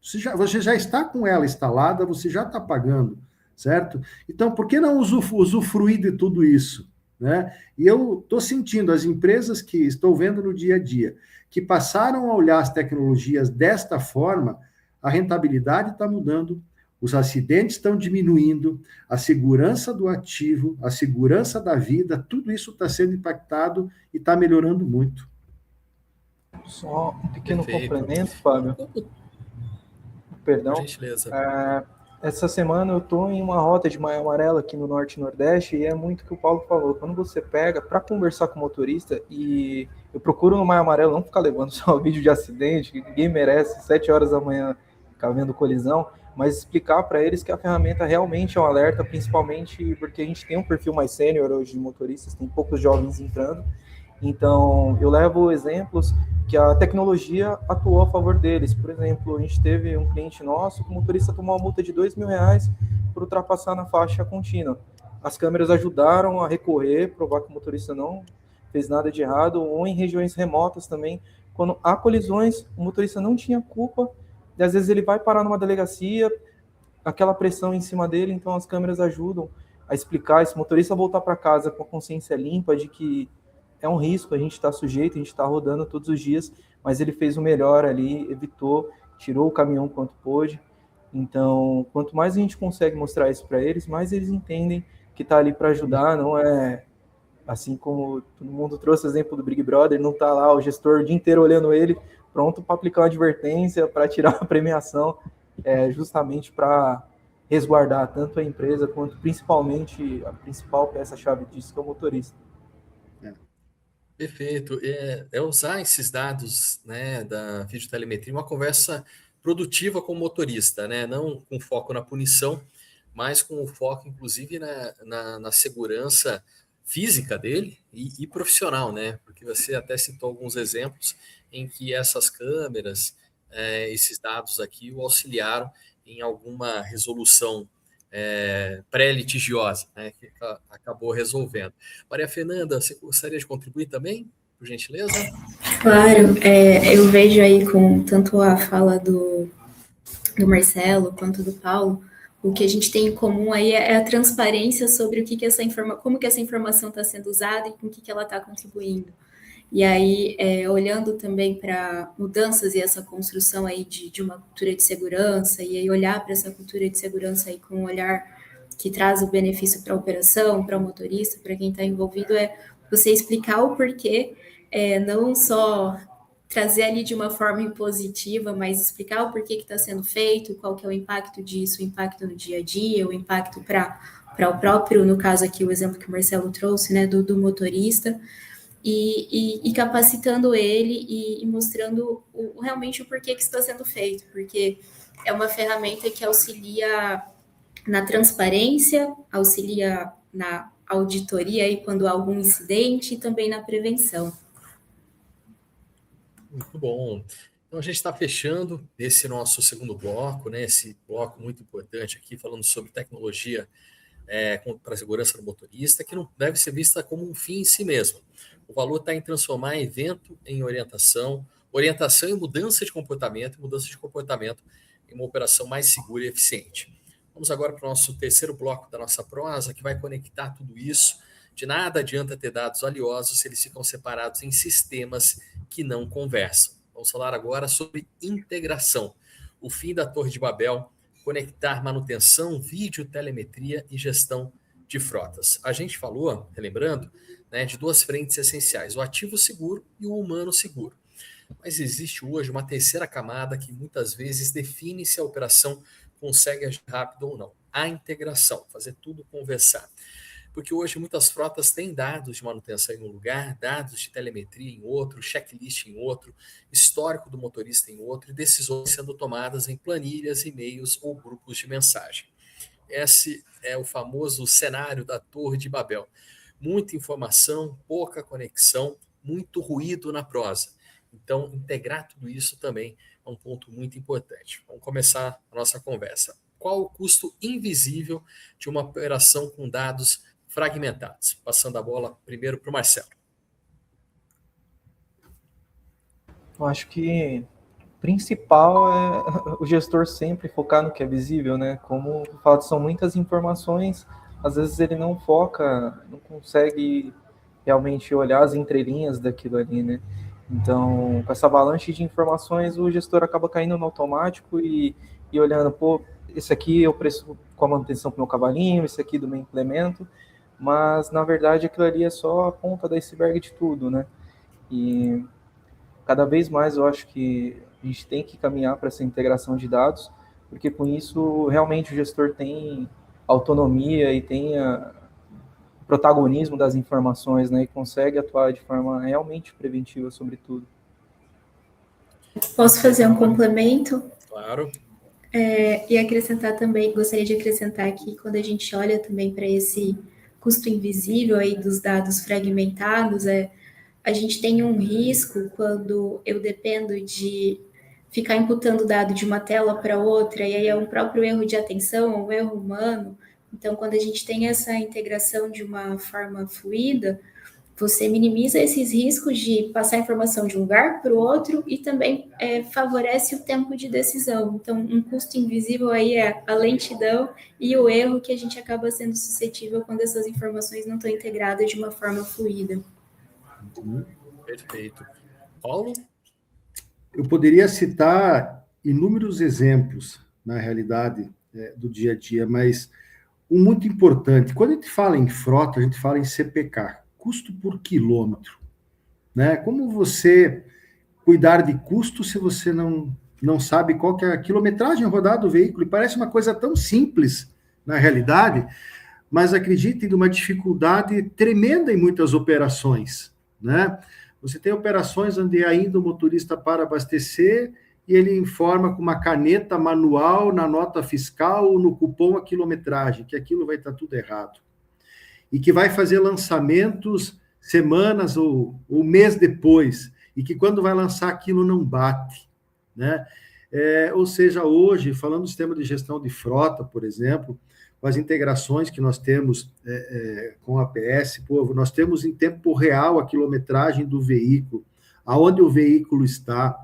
Speaker 3: você já está com ela instalada, você já está pagando, certo? Então, por que não usufruir de tudo isso? Né? E eu estou sentindo as empresas que estou vendo no dia a dia, que passaram a olhar as tecnologias desta forma, a rentabilidade está mudando, os acidentes estão diminuindo, a segurança do ativo, a segurança da vida, tudo isso está sendo impactado e está melhorando muito.
Speaker 2: Só um pequeno
Speaker 1: Perfeito.
Speaker 2: complemento, Fábio. Perdão.
Speaker 1: Por gentileza.
Speaker 2: Essa semana eu estou em uma rota de Maio Amarelo aqui no Norte e Nordeste e é muito o que o Paulo falou. Quando você pega para conversar com o motorista, e eu procuro no Maio Amarelo não ficar levando só vídeo de acidente, que ninguém merece, 7 horas da manhã ficar vendo colisão, mas explicar para eles que a ferramenta realmente é um alerta, principalmente porque a gente tem um perfil mais sênior hoje de motoristas, tem poucos jovens entrando. Então, eu levo exemplos que a tecnologia atuou a favor deles. Por exemplo, a gente teve um cliente nosso que o motorista tomou uma multa de R$2.000 por ultrapassar na faixa contínua. As câmeras ajudaram a recorrer, provar que o motorista não fez nada de errado, ou em regiões remotas também, quando há colisões, o motorista não tinha culpa, e às vezes ele vai parar numa delegacia, aquela pressão em cima dele, então as câmeras ajudam a explicar esse motorista voltar para casa com a consciência limpa de que é um risco, a gente está sujeito, a gente está rodando todos os dias, mas ele fez o melhor ali, evitou, tirou o caminhão quanto pôde. Então, quanto mais a gente consegue mostrar isso para eles, mais eles entendem que está ali para ajudar, não é assim como todo mundo trouxe o exemplo do Big Brother, não está lá o gestor o dia inteiro olhando ele, pronto para aplicar uma advertência, para tirar a premiação, justamente para resguardar tanto a empresa quanto principalmente a principal peça-chave disso, que é o motorista.
Speaker 1: Perfeito. É usar esses dados, né, da videotelemetria, uma conversa produtiva com o motorista, né? Não com foco na punição, mas com o foco, inclusive, na segurança física dele e profissional, né? Porque você até citou alguns exemplos em que essas câmeras, esses dados aqui, o auxiliaram em alguma resolução pré-litigiosa, né, que acabou resolvendo. Maria Fernanda, você gostaria de contribuir também, por gentileza?
Speaker 4: Claro, eu vejo aí com tanto a fala do Marcelo quanto do Paulo, o que a gente tem em comum aí é a transparência sobre o que como que essa informação está sendo usada e com o que ela está contribuindo. E aí, olhando também para mudanças e essa construção aí de uma cultura de segurança, e aí olhar para essa cultura de segurança aí com um olhar que traz o benefício para a operação, para o motorista, para quem está envolvido, é você explicar o porquê, não só trazer ali de uma forma impositiva, mas explicar o porquê que está sendo feito, qual que é o impacto disso, o impacto no dia a dia, o impacto para o próprio, no caso aqui, o exemplo que o Marcelo trouxe, né, do motorista, e capacitando ele e mostrando realmente o porquê que está sendo feito, porque é uma ferramenta que auxilia na transparência, auxilia na auditoria aí quando há algum incidente e também na prevenção.
Speaker 1: Muito bom. Então a gente está fechando esse nosso segundo bloco, né? Esse bloco muito importante aqui, falando sobre tecnologia para a segurança do motorista, que não deve ser vista como um fim em si mesmo. O valor está em transformar evento em orientação, orientação em mudança de comportamento, e mudança de comportamento em uma operação mais segura e eficiente. Vamos agora para o nosso terceiro bloco da nossa prosa, que vai conectar tudo isso. De nada adianta ter dados valiosos se eles ficam separados em sistemas que não conversam. Vamos falar agora sobre integração. O fim da Torre de Babel, conectar manutenção, vídeo, telemetria e gestão de frotas. A gente falou, relembrando, né, de duas frentes essenciais, o ativo seguro e o humano seguro. Mas existe hoje uma terceira camada que muitas vezes define se a operação consegue agir rápido ou não. A integração, fazer tudo conversar. Porque hoje muitas frotas têm dados de manutenção em um lugar, dados de telemetria em outro, checklist em outro, histórico do motorista em outro, e decisões sendo tomadas em planilhas, e-mails ou grupos de mensagem. Esse é o famoso cenário da Torre de Babel. Muita informação, pouca conexão, muito ruído na prosa. Então, integrar tudo isso também é um ponto muito importante. Vamos começar a nossa conversa. qual o custo invisível de uma operação com dados fragmentados? Passando a bola primeiro para o Marcelo.
Speaker 2: Eu acho que o principal é o gestor sempre focar no que é visível, né? Como o fato são muitas informações, às vezes ele não foca, não consegue realmente olhar as entrelinhas daquilo ali, né? Então, com essa avalanche de informações, o gestor acaba caindo no automático e olhando, pô, esse aqui eu preciso com a manutenção para o meu cavalinho, esse aqui do meu implemento, mas na verdade aquilo ali é só a ponta do iceberg de tudo, né? E cada vez mais eu acho que a gente tem que caminhar para essa integração de dados, porque com isso realmente o gestor tem autonomia e tem o protagonismo das informações, né, e consegue atuar de forma realmente preventiva sobre tudo.
Speaker 4: Posso fazer um complemento?
Speaker 1: Claro.
Speaker 4: E acrescentar também, gostaria de acrescentar que quando a gente olha também para esse custo invisível aí dos dados fragmentados, a gente tem um risco quando eu dependo de ficar imputando dado de uma tela para outra, e aí é um próprio erro de atenção, um erro humano. Então, quando a gente tem essa integração de uma forma fluida, você minimiza esses riscos de passar informação de um lugar para o outro e também favorece o tempo de decisão. Então, um custo invisível aí é a lentidão e o erro que a gente acaba sendo suscetível quando essas informações não estão integradas de uma forma fluida.
Speaker 1: Perfeito. Paulo?
Speaker 3: Eu poderia citar inúmeros exemplos, na realidade, do dia a dia, mas um muito importante, quando a gente fala em frota, a gente fala em CPK, custo por quilômetro. Né? Como você cuidar de custo se você não sabe qual que é a quilometragem rodada do veículo? E parece uma coisa tão simples, na realidade, mas acredite, de uma dificuldade tremenda em muitas operações, né? Você tem operações onde ainda o motorista para abastecer e ele informa com uma caneta manual na nota fiscal ou no cupom a quilometragem, que aquilo vai estar tudo errado. E que vai fazer lançamentos semanas ou mês depois, e que quando vai lançar aquilo não bate, né? Ou seja, hoje, falando do sistema de gestão de frota, por exemplo, com as integrações que nós temos com a APS, nós temos em tempo real a quilometragem do veículo, aonde o veículo está.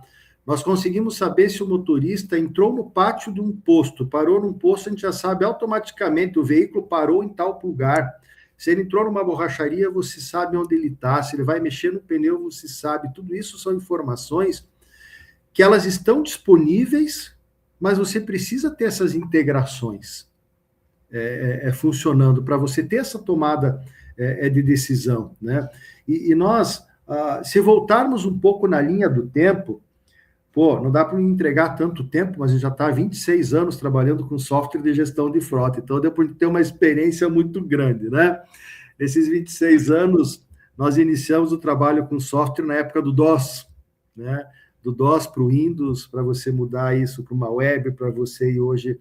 Speaker 3: Nós conseguimos saber se o motorista entrou no pátio de um posto, parou num posto, a gente já sabe automaticamente, o veículo parou em tal lugar. Se ele entrou numa borracharia, você sabe onde ele está. Se ele vai mexer no pneu, você sabe. Tudo isso são informações que elas estão disponíveis, mas você precisa ter essas integrações funcionando para você ter essa tomada de decisão, né? E nós, se voltarmos um pouco na linha do tempo, não dá para me entregar tanto tempo, mas eu já está há 26 anos trabalhando com software de gestão de frota, então deu para ter uma experiência muito grande, né? Nesses 26 anos, nós iniciamos o trabalho com software na época do DOS, né? Do DOS para o Windows, para você mudar isso para uma web, para você ir hoje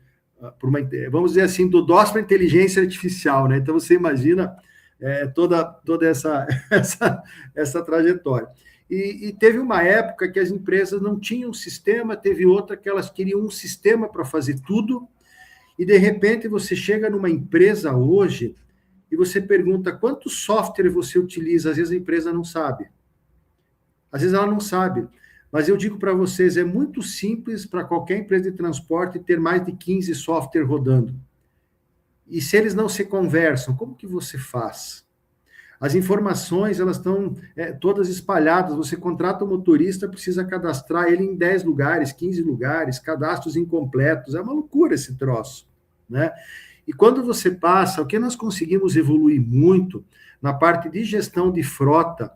Speaker 3: vamos dizer assim, do DOS para inteligência artificial, né? Então você imagina toda essa trajetória. E teve uma época que as empresas não tinham sistema, teve outra que elas queriam um sistema para fazer tudo, e de repente você chega numa empresa hoje e você pergunta quanto software você utiliza, às vezes a empresa não sabe. Às vezes ela não sabe. Mas eu digo para vocês, é muito simples para qualquer empresa de transporte ter mais de 15 software rodando. E se eles não se conversam, como que você faz? As informações, elas estão todas espalhadas. Você contrata um motorista, precisa cadastrar ele em 10 lugares, 15 lugares, cadastros incompletos. É uma loucura esse troço, né? E quando você passa, o que nós conseguimos evoluir muito na parte de gestão de frota,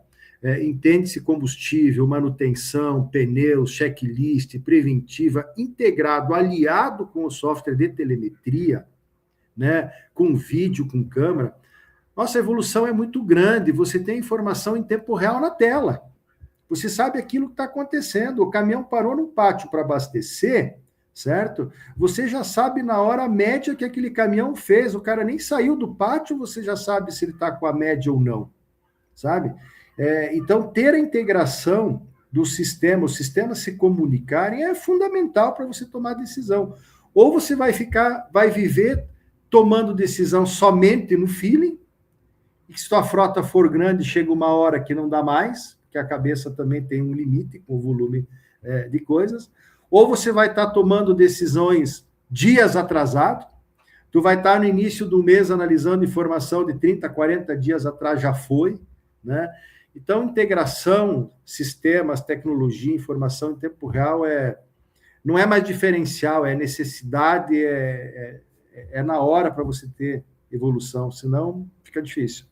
Speaker 3: entende-se combustível, manutenção, pneus, checklist, preventiva, integrado, aliado com o software de telemetria, né, com vídeo, com câmera, nossa evolução é muito grande, você tem informação em tempo real na tela, você sabe aquilo que está acontecendo, o caminhão parou no pátio para abastecer, certo? Você já sabe na hora média que aquele caminhão fez, o cara nem saiu do pátio, você já sabe se ele está com a média ou não, sabe? Então, ter a integração do sistema, os sistemas se comunicarem é fundamental para você tomar decisão. ou você vai viver tomando decisão somente no feeling, e se sua frota for grande, chega uma hora que não dá mais, que a cabeça também tem um limite com o volume de coisas, ou você vai estar tomando decisões dias atrasado, tu vai estar no início do mês analisando informação de 30, 40 dias atrás, já foi, né? Então, integração, sistemas, tecnologia, informação em tempo real não é mais diferencial, é necessidade, é na hora para você ter evolução, senão fica difícil.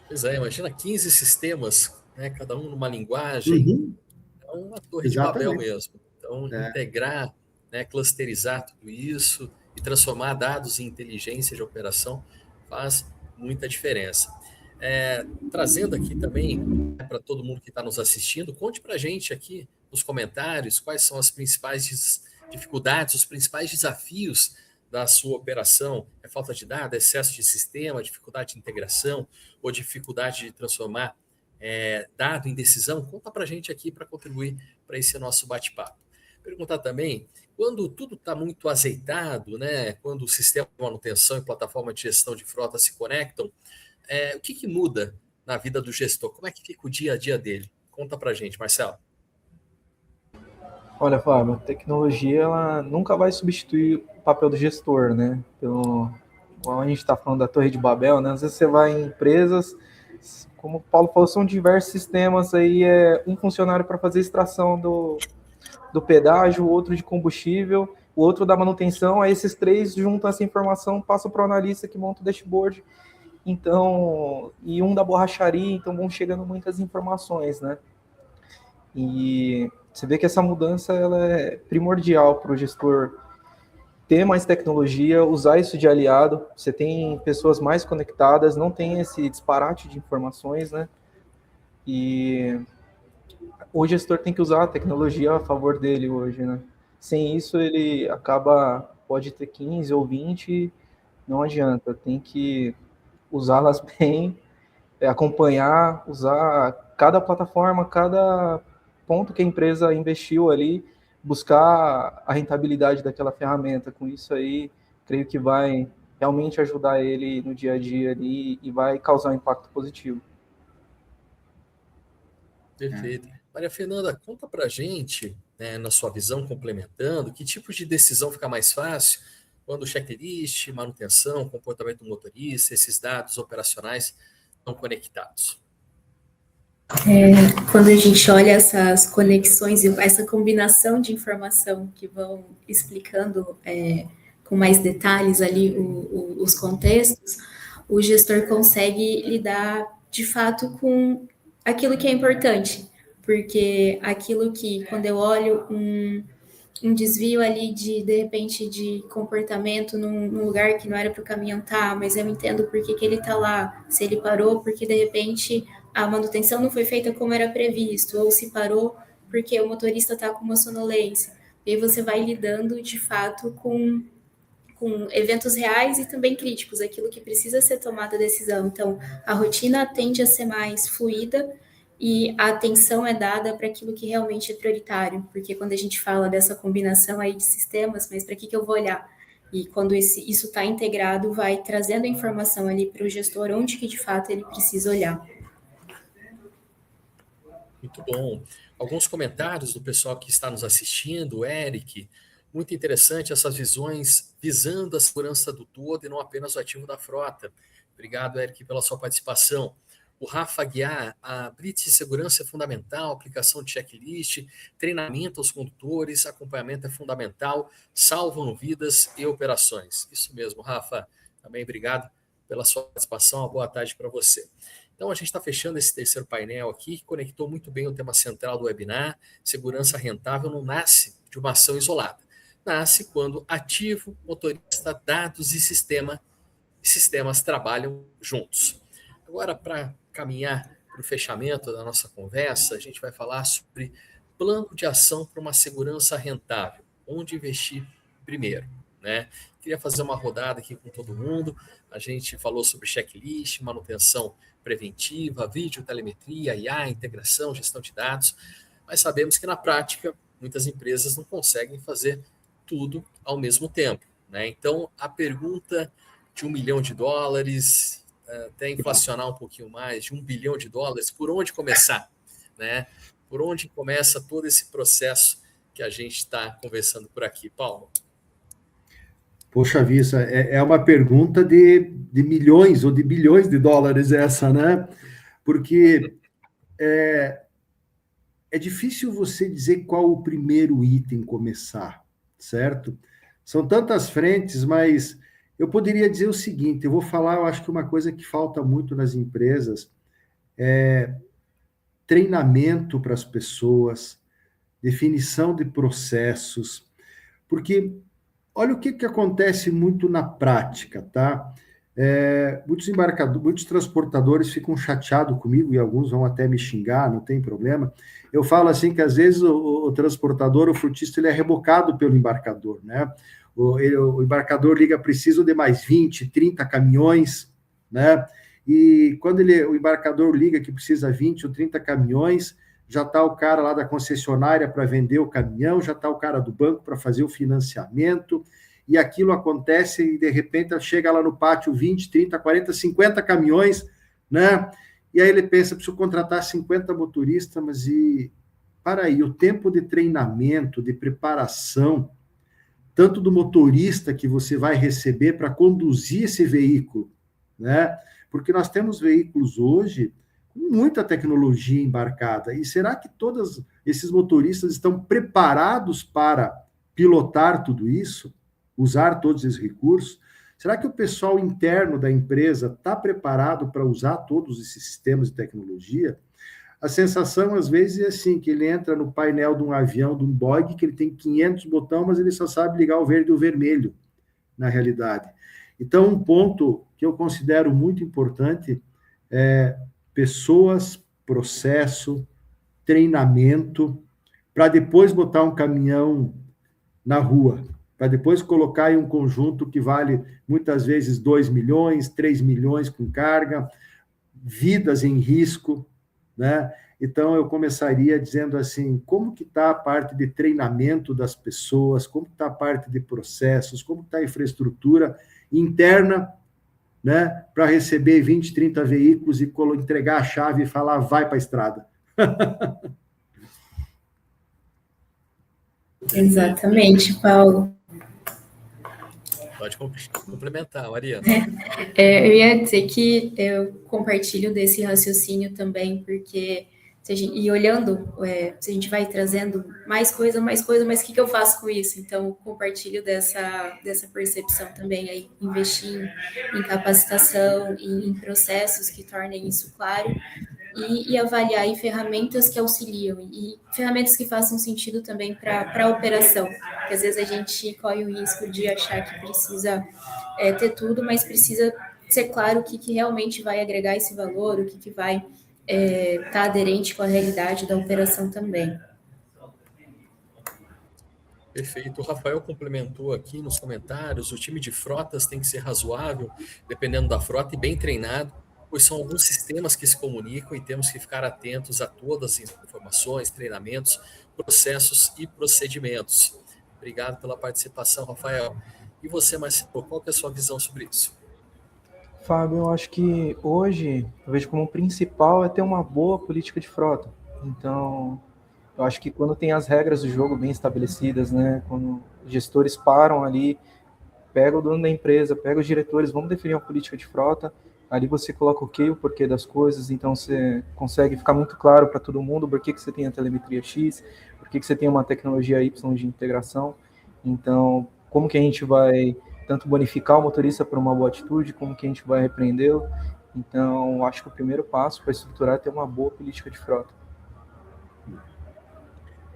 Speaker 1: Pois é, imagina 15 sistemas, né, cada um numa linguagem, é uma torre de Babel mesmo. Então, integrar, né, clusterizar tudo isso e transformar dados em inteligência de operação faz muita diferença. Trazendo aqui também para todo mundo que está nos assistindo, conte para a gente aqui nos comentários quais são as principais dificuldades, os principais desafios da sua operação. É falta de dados, excesso de sistema, dificuldade de integração ou dificuldade de transformar dado em decisão? Conta para a gente aqui para contribuir para esse nosso bate-papo. Perguntar também, quando tudo está muito azeitado, né, quando o sistema de manutenção e plataforma de gestão de frota se conectam, o que muda na vida do gestor? Como é que fica o dia a dia dele? Conta para a gente, Marcelo.
Speaker 2: Olha, Fábio, a tecnologia ela nunca vai substituir o papel do gestor, né? Como a gente está falando da Torre de Babel, né? Às vezes você vai em empresas, como o Paulo falou, são diversos sistemas, aí um funcionário para fazer extração do pedágio, o outro de combustível, o outro da manutenção, aí esses três juntam essa informação, passam para o analista que monta o dashboard, então, e um da borracharia, então vão chegando muitas informações, né? E você vê que essa mudança ela é primordial para o gestor ter mais tecnologia, usar isso de aliado. Você tem pessoas mais conectadas, não tem esse disparate de informações, né? E o gestor tem que usar a tecnologia a favor dele hoje, né? Sem isso, ele pode ter 15 ou 20, não adianta. Tem que usá-las bem, acompanhar, usar cada plataforma, cada ponto que a empresa investiu ali, buscar a rentabilidade daquela ferramenta. Com isso aí, creio que vai realmente ajudar ele no dia a dia ali e vai causar um impacto positivo.
Speaker 1: Perfeito. Maria Fernanda, conta para a gente, né, na sua visão, complementando, que tipo de decisão fica mais fácil quando o checklist, manutenção, comportamento do motorista, esses dados operacionais estão conectados?
Speaker 4: Quando a gente olha essas conexões e essa combinação de informação que vão explicando com mais detalhes ali os contextos, o gestor consegue lidar de fato com aquilo que é importante, porque aquilo que, quando eu olho um desvio ali de repente, de comportamento num lugar que não era para o caminhão estar, mas eu entendo por que ele está lá, se ele parou, porque de repente a manutenção não foi feita como era previsto, ou se parou porque o motorista está com uma sonolência. E aí você vai lidando, de fato, com eventos reais e também críticos, aquilo que precisa ser tomada a decisão. Então, a rotina tende a ser mais fluida e a atenção é dada para aquilo que realmente é prioritário, porque quando a gente fala dessa combinação aí de sistemas, mas para que eu vou olhar? E quando isso está integrado, vai trazendo a informação ali para o gestor onde que de fato ele precisa olhar.
Speaker 1: Muito bom. Alguns comentários do pessoal que está nos assistindo, Eric, muito interessante essas visões visando a segurança do todo e não apenas o ativo da frota. Obrigado, Eric, pela sua participação. O Rafa Aguiar, a blitz de segurança é fundamental, aplicação de checklist, treinamento aos condutores, acompanhamento é fundamental, salvam vidas e operações. Isso mesmo, Rafa. Também obrigado pela sua participação. Uma boa tarde para você. Então, a gente está fechando esse terceiro painel aqui, que conectou muito bem o tema central do webinar. Segurança rentável não nasce de uma ação isolada. Nasce quando ativo, motorista, dados e sistemas trabalham juntos. Agora, para caminhar para o fechamento da nossa conversa, a gente vai falar sobre plano de ação para uma segurança rentável. Onde investir primeiro, né? Queria fazer uma rodada aqui com todo mundo. A gente falou sobre checklist, manutenção preventiva, vídeo, telemetria, IA, integração, gestão de dados, mas sabemos que na prática muitas empresas não conseguem fazer tudo ao mesmo tempo, né? Então, a pergunta de $1 milhão, até inflacionar um pouquinho mais, de $1 bilhão, por onde começar, né? Por onde começa todo esse processo que a gente está conversando por aqui, Paulo?
Speaker 3: Poxa vida, é uma pergunta de milhões ou de bilhões de dólares essa, né? Porque é difícil você dizer qual o primeiro item começar, certo? São tantas frentes, mas eu poderia dizer o seguinte, eu vou falar, eu acho que uma coisa que falta muito nas empresas é treinamento para as pessoas, definição de processos, porque olha o que acontece muito na prática, tá? Muitos transportadores ficam chateados comigo e alguns vão até me xingar, não tem problema. Eu falo assim que às vezes o transportador, o frutista, ele é rebocado pelo embarcador, né? O embarcador liga, preciso de mais 20, 30 caminhões, né? E quando o embarcador liga que precisa 20 ou 30 caminhões, já está o cara lá da concessionária para vender o caminhão, já está o cara do banco para fazer o financiamento, e aquilo acontece e de repente chega lá no pátio 20, 30, 40, 50 caminhões, né? E aí ele pensa, preciso contratar 50 motoristas, mas para aí, o tempo de treinamento, de preparação, tanto do motorista que você vai receber para conduzir esse veículo, né? Porque nós temos veículos hoje com muita tecnologia embarcada. E será que todos esses motoristas estão preparados para pilotar tudo isso? Usar todos esses recursos? Será que o pessoal interno da empresa está preparado para usar todos esses sistemas de tecnologia? A sensação, às vezes, é assim, que ele entra no painel de um avião, de um Boeing, que ele tem 500 botões, mas ele só sabe ligar o verde e o vermelho, na realidade. Então, um ponto que eu considero muito importante é pessoas, processo, treinamento, para depois botar um caminhão na rua, para depois colocar em um conjunto que vale, muitas vezes, 2 milhões, 3 milhões com carga, vidas em risco, né? Então, eu começaria dizendo assim, como que está a parte de treinamento das pessoas, como está a parte de processos, como está a infraestrutura interna, né, para receber 20, 30 veículos e entregar a chave e falar, vai para a estrada.
Speaker 4: Exatamente, Paulo.
Speaker 1: Pode complementar, Mariana.
Speaker 4: Eu ia dizer que eu compartilho desse raciocínio também, porque e olhando, se a gente vai trazendo mais coisa, mas o que eu faço com isso? Então, compartilho dessa percepção também, aí, investir em capacitação, em processos que tornem isso claro, e avaliar em ferramentas que auxiliam, e ferramentas que façam sentido também para a operação, porque às vezes a gente corre o risco de achar que precisa ter tudo, mas precisa ser claro o que realmente vai agregar esse valor, o que vai tá aderente com a realidade da operação também.
Speaker 1: Perfeito. O Rafael complementou aqui nos comentários, o time de frotas tem que ser razoável, dependendo da frota, e bem treinado, pois são alguns sistemas que se comunicam e temos que ficar atentos a todas as informações, treinamentos, processos e procedimentos. Obrigado pela participação, Rafael. E você, Marcelo, qual que é a sua visão sobre isso?
Speaker 2: Fábio, eu acho que hoje, eu vejo como principal é ter uma boa política de frota. Então, eu acho que quando tem as regras do jogo bem estabelecidas, né, quando os gestores param ali, pega o dono da empresa, pega os diretores, vamos definir uma política de frota, ali você coloca o porquê das coisas, então você consegue ficar muito claro para todo mundo por que você tem a telemetria X, por que você tem uma tecnologia Y de integração, então como que a gente vai tanto bonificar o motorista por uma boa atitude, como que a gente vai repreendê-lo. Então, acho que o primeiro passo para estruturar é ter uma boa política de frota.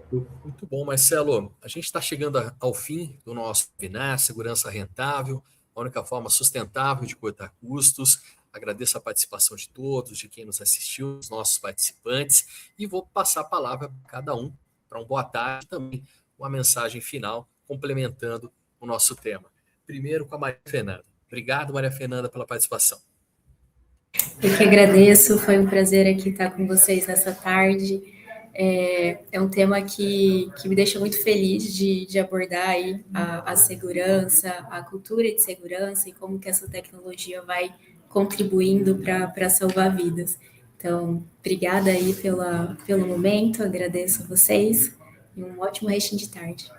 Speaker 1: Muito bom, Marcelo. A gente está chegando ao fim do nosso webinar, Segurança Rentável, a única forma sustentável de cortar custos. Agradeço a participação de todos, de quem nos assistiu, dos nossos participantes, e vou passar a palavra para cada um, para boa tarde e também uma mensagem final, complementando o nosso tema. Primeiro com a Maria Fernanda. Obrigado, Maria Fernanda, pela participação.
Speaker 4: Eu que agradeço, foi um prazer aqui estar com vocês nessa tarde. É um tema que me deixa muito feliz de abordar aí a segurança, a cultura de segurança e como que essa tecnologia vai contribuindo para salvar vidas. Então, obrigada aí pelo momento, agradeço a vocês e um ótimo restinho de tarde.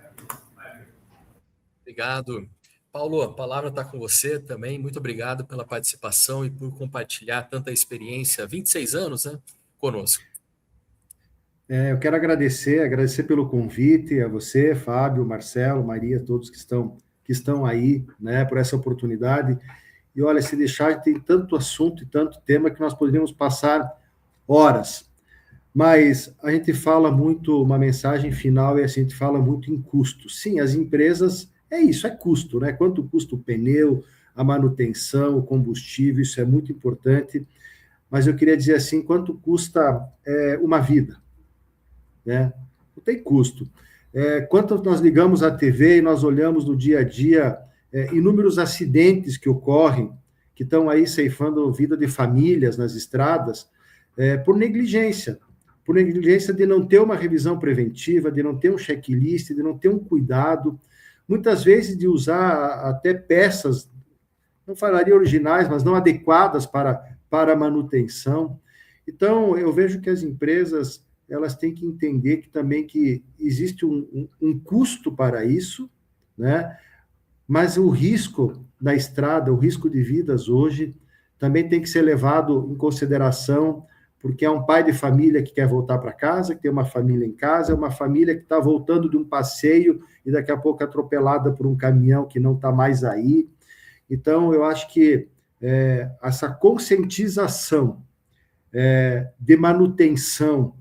Speaker 1: Obrigado. Paulo, a palavra está com você também. Muito obrigado pela participação e por compartilhar tanta experiência, 26 anos, né, conosco.
Speaker 3: Eu quero agradecer pelo convite a você, Fábio, Marcelo, Maria, todos que estão aí, né, por essa oportunidade. E olha, se deixar, tem tanto assunto e tanto tema que nós poderíamos passar horas. Mas a gente fala muito, uma mensagem final é assim, a gente fala muito em custo. Sim, as empresas, é isso, é custo, né? Quanto custa o pneu, a manutenção, o combustível, isso é muito importante. Mas eu queria dizer assim, quanto custa uma vida, né? Não tem custo. Quanto nós ligamos a TV e nós olhamos no dia a dia inúmeros acidentes que ocorrem, que estão aí ceifando a vida de famílias nas estradas, por negligência de não ter uma revisão preventiva, de não ter um checklist, de não ter um cuidado, muitas vezes de usar até peças, não falaria originais, mas não adequadas para a manutenção. Então, eu vejo que as empresas elas têm que entender que também que existe um custo para isso, né? Mas o risco da estrada, o risco de vidas hoje, também tem que ser levado em consideração, porque é um pai de família que quer voltar para casa, que tem uma família em casa, é uma família que está voltando de um passeio e daqui a pouco atropelada por um caminhão que não está mais aí. Então, eu acho que essa conscientização de manutenção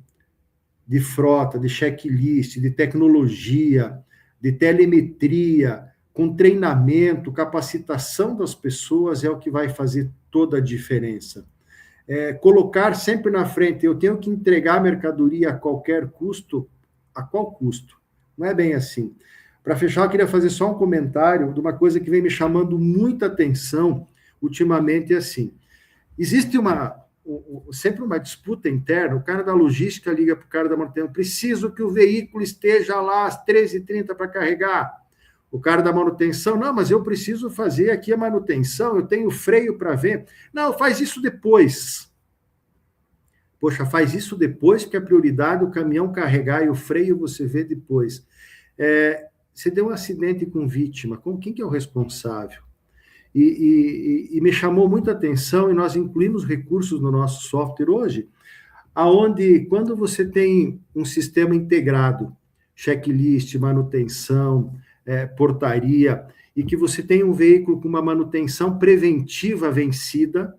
Speaker 3: de frota, de checklist, de tecnologia, de telemetria, com treinamento, capacitação das pessoas é o que vai fazer toda a diferença. Colocar sempre na frente, eu tenho que entregar a mercadoria a qualquer custo, a qual custo? Não é bem assim. Para fechar, eu queria fazer só um comentário de uma coisa que vem me chamando muita atenção ultimamente, é assim, existe sempre uma disputa interna, o cara da logística liga para o cara da manutenção, preciso que o veículo esteja lá às 13h30 para carregar. O cara da manutenção, não, mas eu preciso fazer aqui a manutenção, eu tenho freio para ver. Não, faz isso depois. Poxa, faz isso depois, porque a prioridade é o caminhão carregar e o freio você vê depois. Você deu um acidente com vítima, quem que é o responsável? E me chamou muita atenção, e nós incluímos recursos no nosso software hoje, aonde quando você tem um sistema integrado, checklist, manutenção, portaria, e que você tem um veículo com uma manutenção preventiva vencida,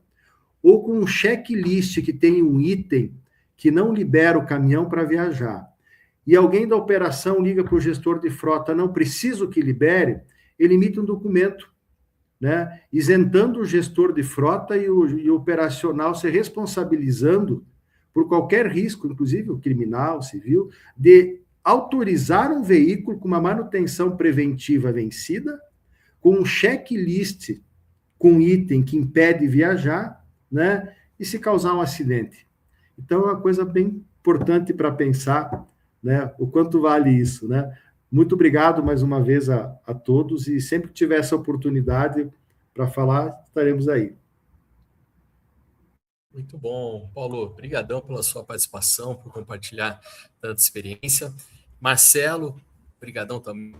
Speaker 3: ou com um checklist que tem um item que não libera o caminhão para viajar, e alguém da operação liga para o gestor de frota, não preciso que libere, ele emite um documento, né, isentando o gestor de frota e o operacional se responsabilizando por qualquer risco, inclusive o criminal, civil, de autorizar um veículo com uma manutenção preventiva vencida, com um checklist com item que impede viajar, né, e se causar um acidente. Então, é uma coisa bem importante para pensar, né, o quanto vale isso, né? Muito obrigado mais uma vez a todos, e sempre que tiver essa oportunidade para falar, estaremos aí.
Speaker 1: Muito bom, Paulo. Obrigadão pela sua participação, por compartilhar tanta experiência. Marcelo, brigadão também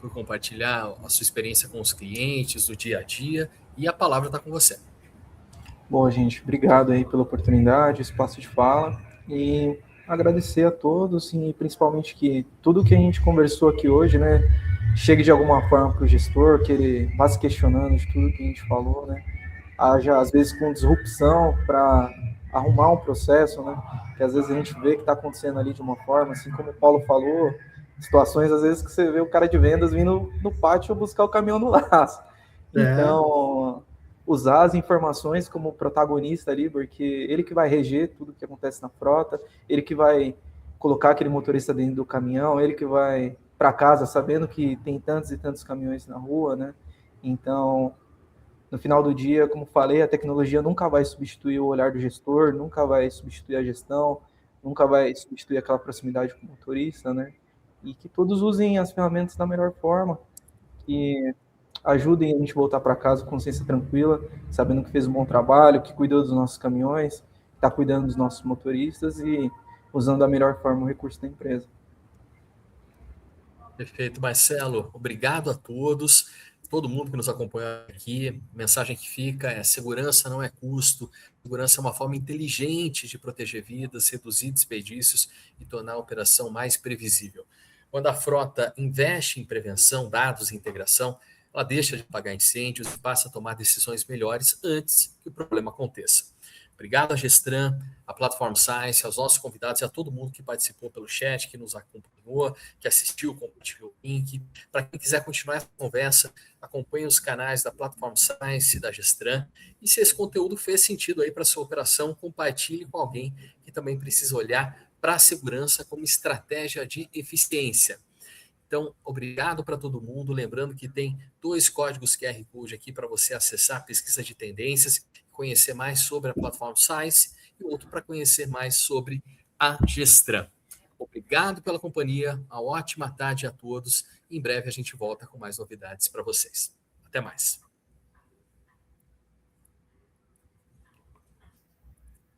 Speaker 1: por compartilhar a sua experiência com os clientes, do dia a dia, e a palavra está com você.
Speaker 2: Bom, gente, obrigado aí pela oportunidade, espaço de fala, e agradecer a todos, e principalmente que tudo que a gente conversou aqui hoje, né, chegue de alguma forma para o gestor, que ele vá se questionando de tudo que a gente falou, né, haja às vezes com disrupção para arrumar um processo, né, que às vezes a gente vê que está acontecendo ali de uma forma, assim como o Paulo falou, situações às vezes que você vê o cara de vendas vindo no pátio buscar o caminhão no laço. Então, usar as informações como protagonista ali, porque ele que vai reger tudo que acontece na frota, ele que vai colocar aquele motorista dentro do caminhão, ele que vai para casa sabendo que tem tantos e tantos caminhões na rua, né? Então, No final do dia, como falei, a tecnologia nunca vai substituir o olhar do gestor, nunca vai substituir a gestão, nunca vai substituir aquela proximidade com o motorista, né? E que todos usem as ferramentas da melhor forma, que ajudem a gente voltar para casa com consciência tranquila, sabendo que fez um bom trabalho, que cuidou dos nossos caminhões, está cuidando dos nossos motoristas e usando da melhor forma o recurso da empresa.
Speaker 1: Perfeito, Marcelo. Obrigado a todos, todo mundo que nos acompanha aqui. A mensagem que fica é: segurança não é custo, segurança é uma forma inteligente de proteger vidas, reduzir desperdícios e tornar a operação mais previsível. Quando a frota investe em prevenção, dados e integração, ela deixa de pagar incêndios e passa a tomar decisões melhores antes que o problema aconteça. Obrigado a Gestran, a Platform Science, aos nossos convidados e a todo mundo que participou pelo chat, que nos acompanhou, que assistiu, compartilhou o link. Para quem quiser continuar essa conversa, acompanhe os canais da Platform Science e da Gestran. E se esse conteúdo fez sentido aí para a sua operação, compartilhe com alguém que também precisa olhar para a segurança como estratégia de eficiência. Então, obrigado para todo mundo. Lembrando que tem 2 códigos QR Code aqui para você acessar a pesquisa de tendências, conhecer mais sobre a Platform Science e outro para conhecer mais sobre a Gestran. Obrigado pela companhia, uma ótima tarde a todos. Em breve a gente volta com mais novidades para vocês. Até mais.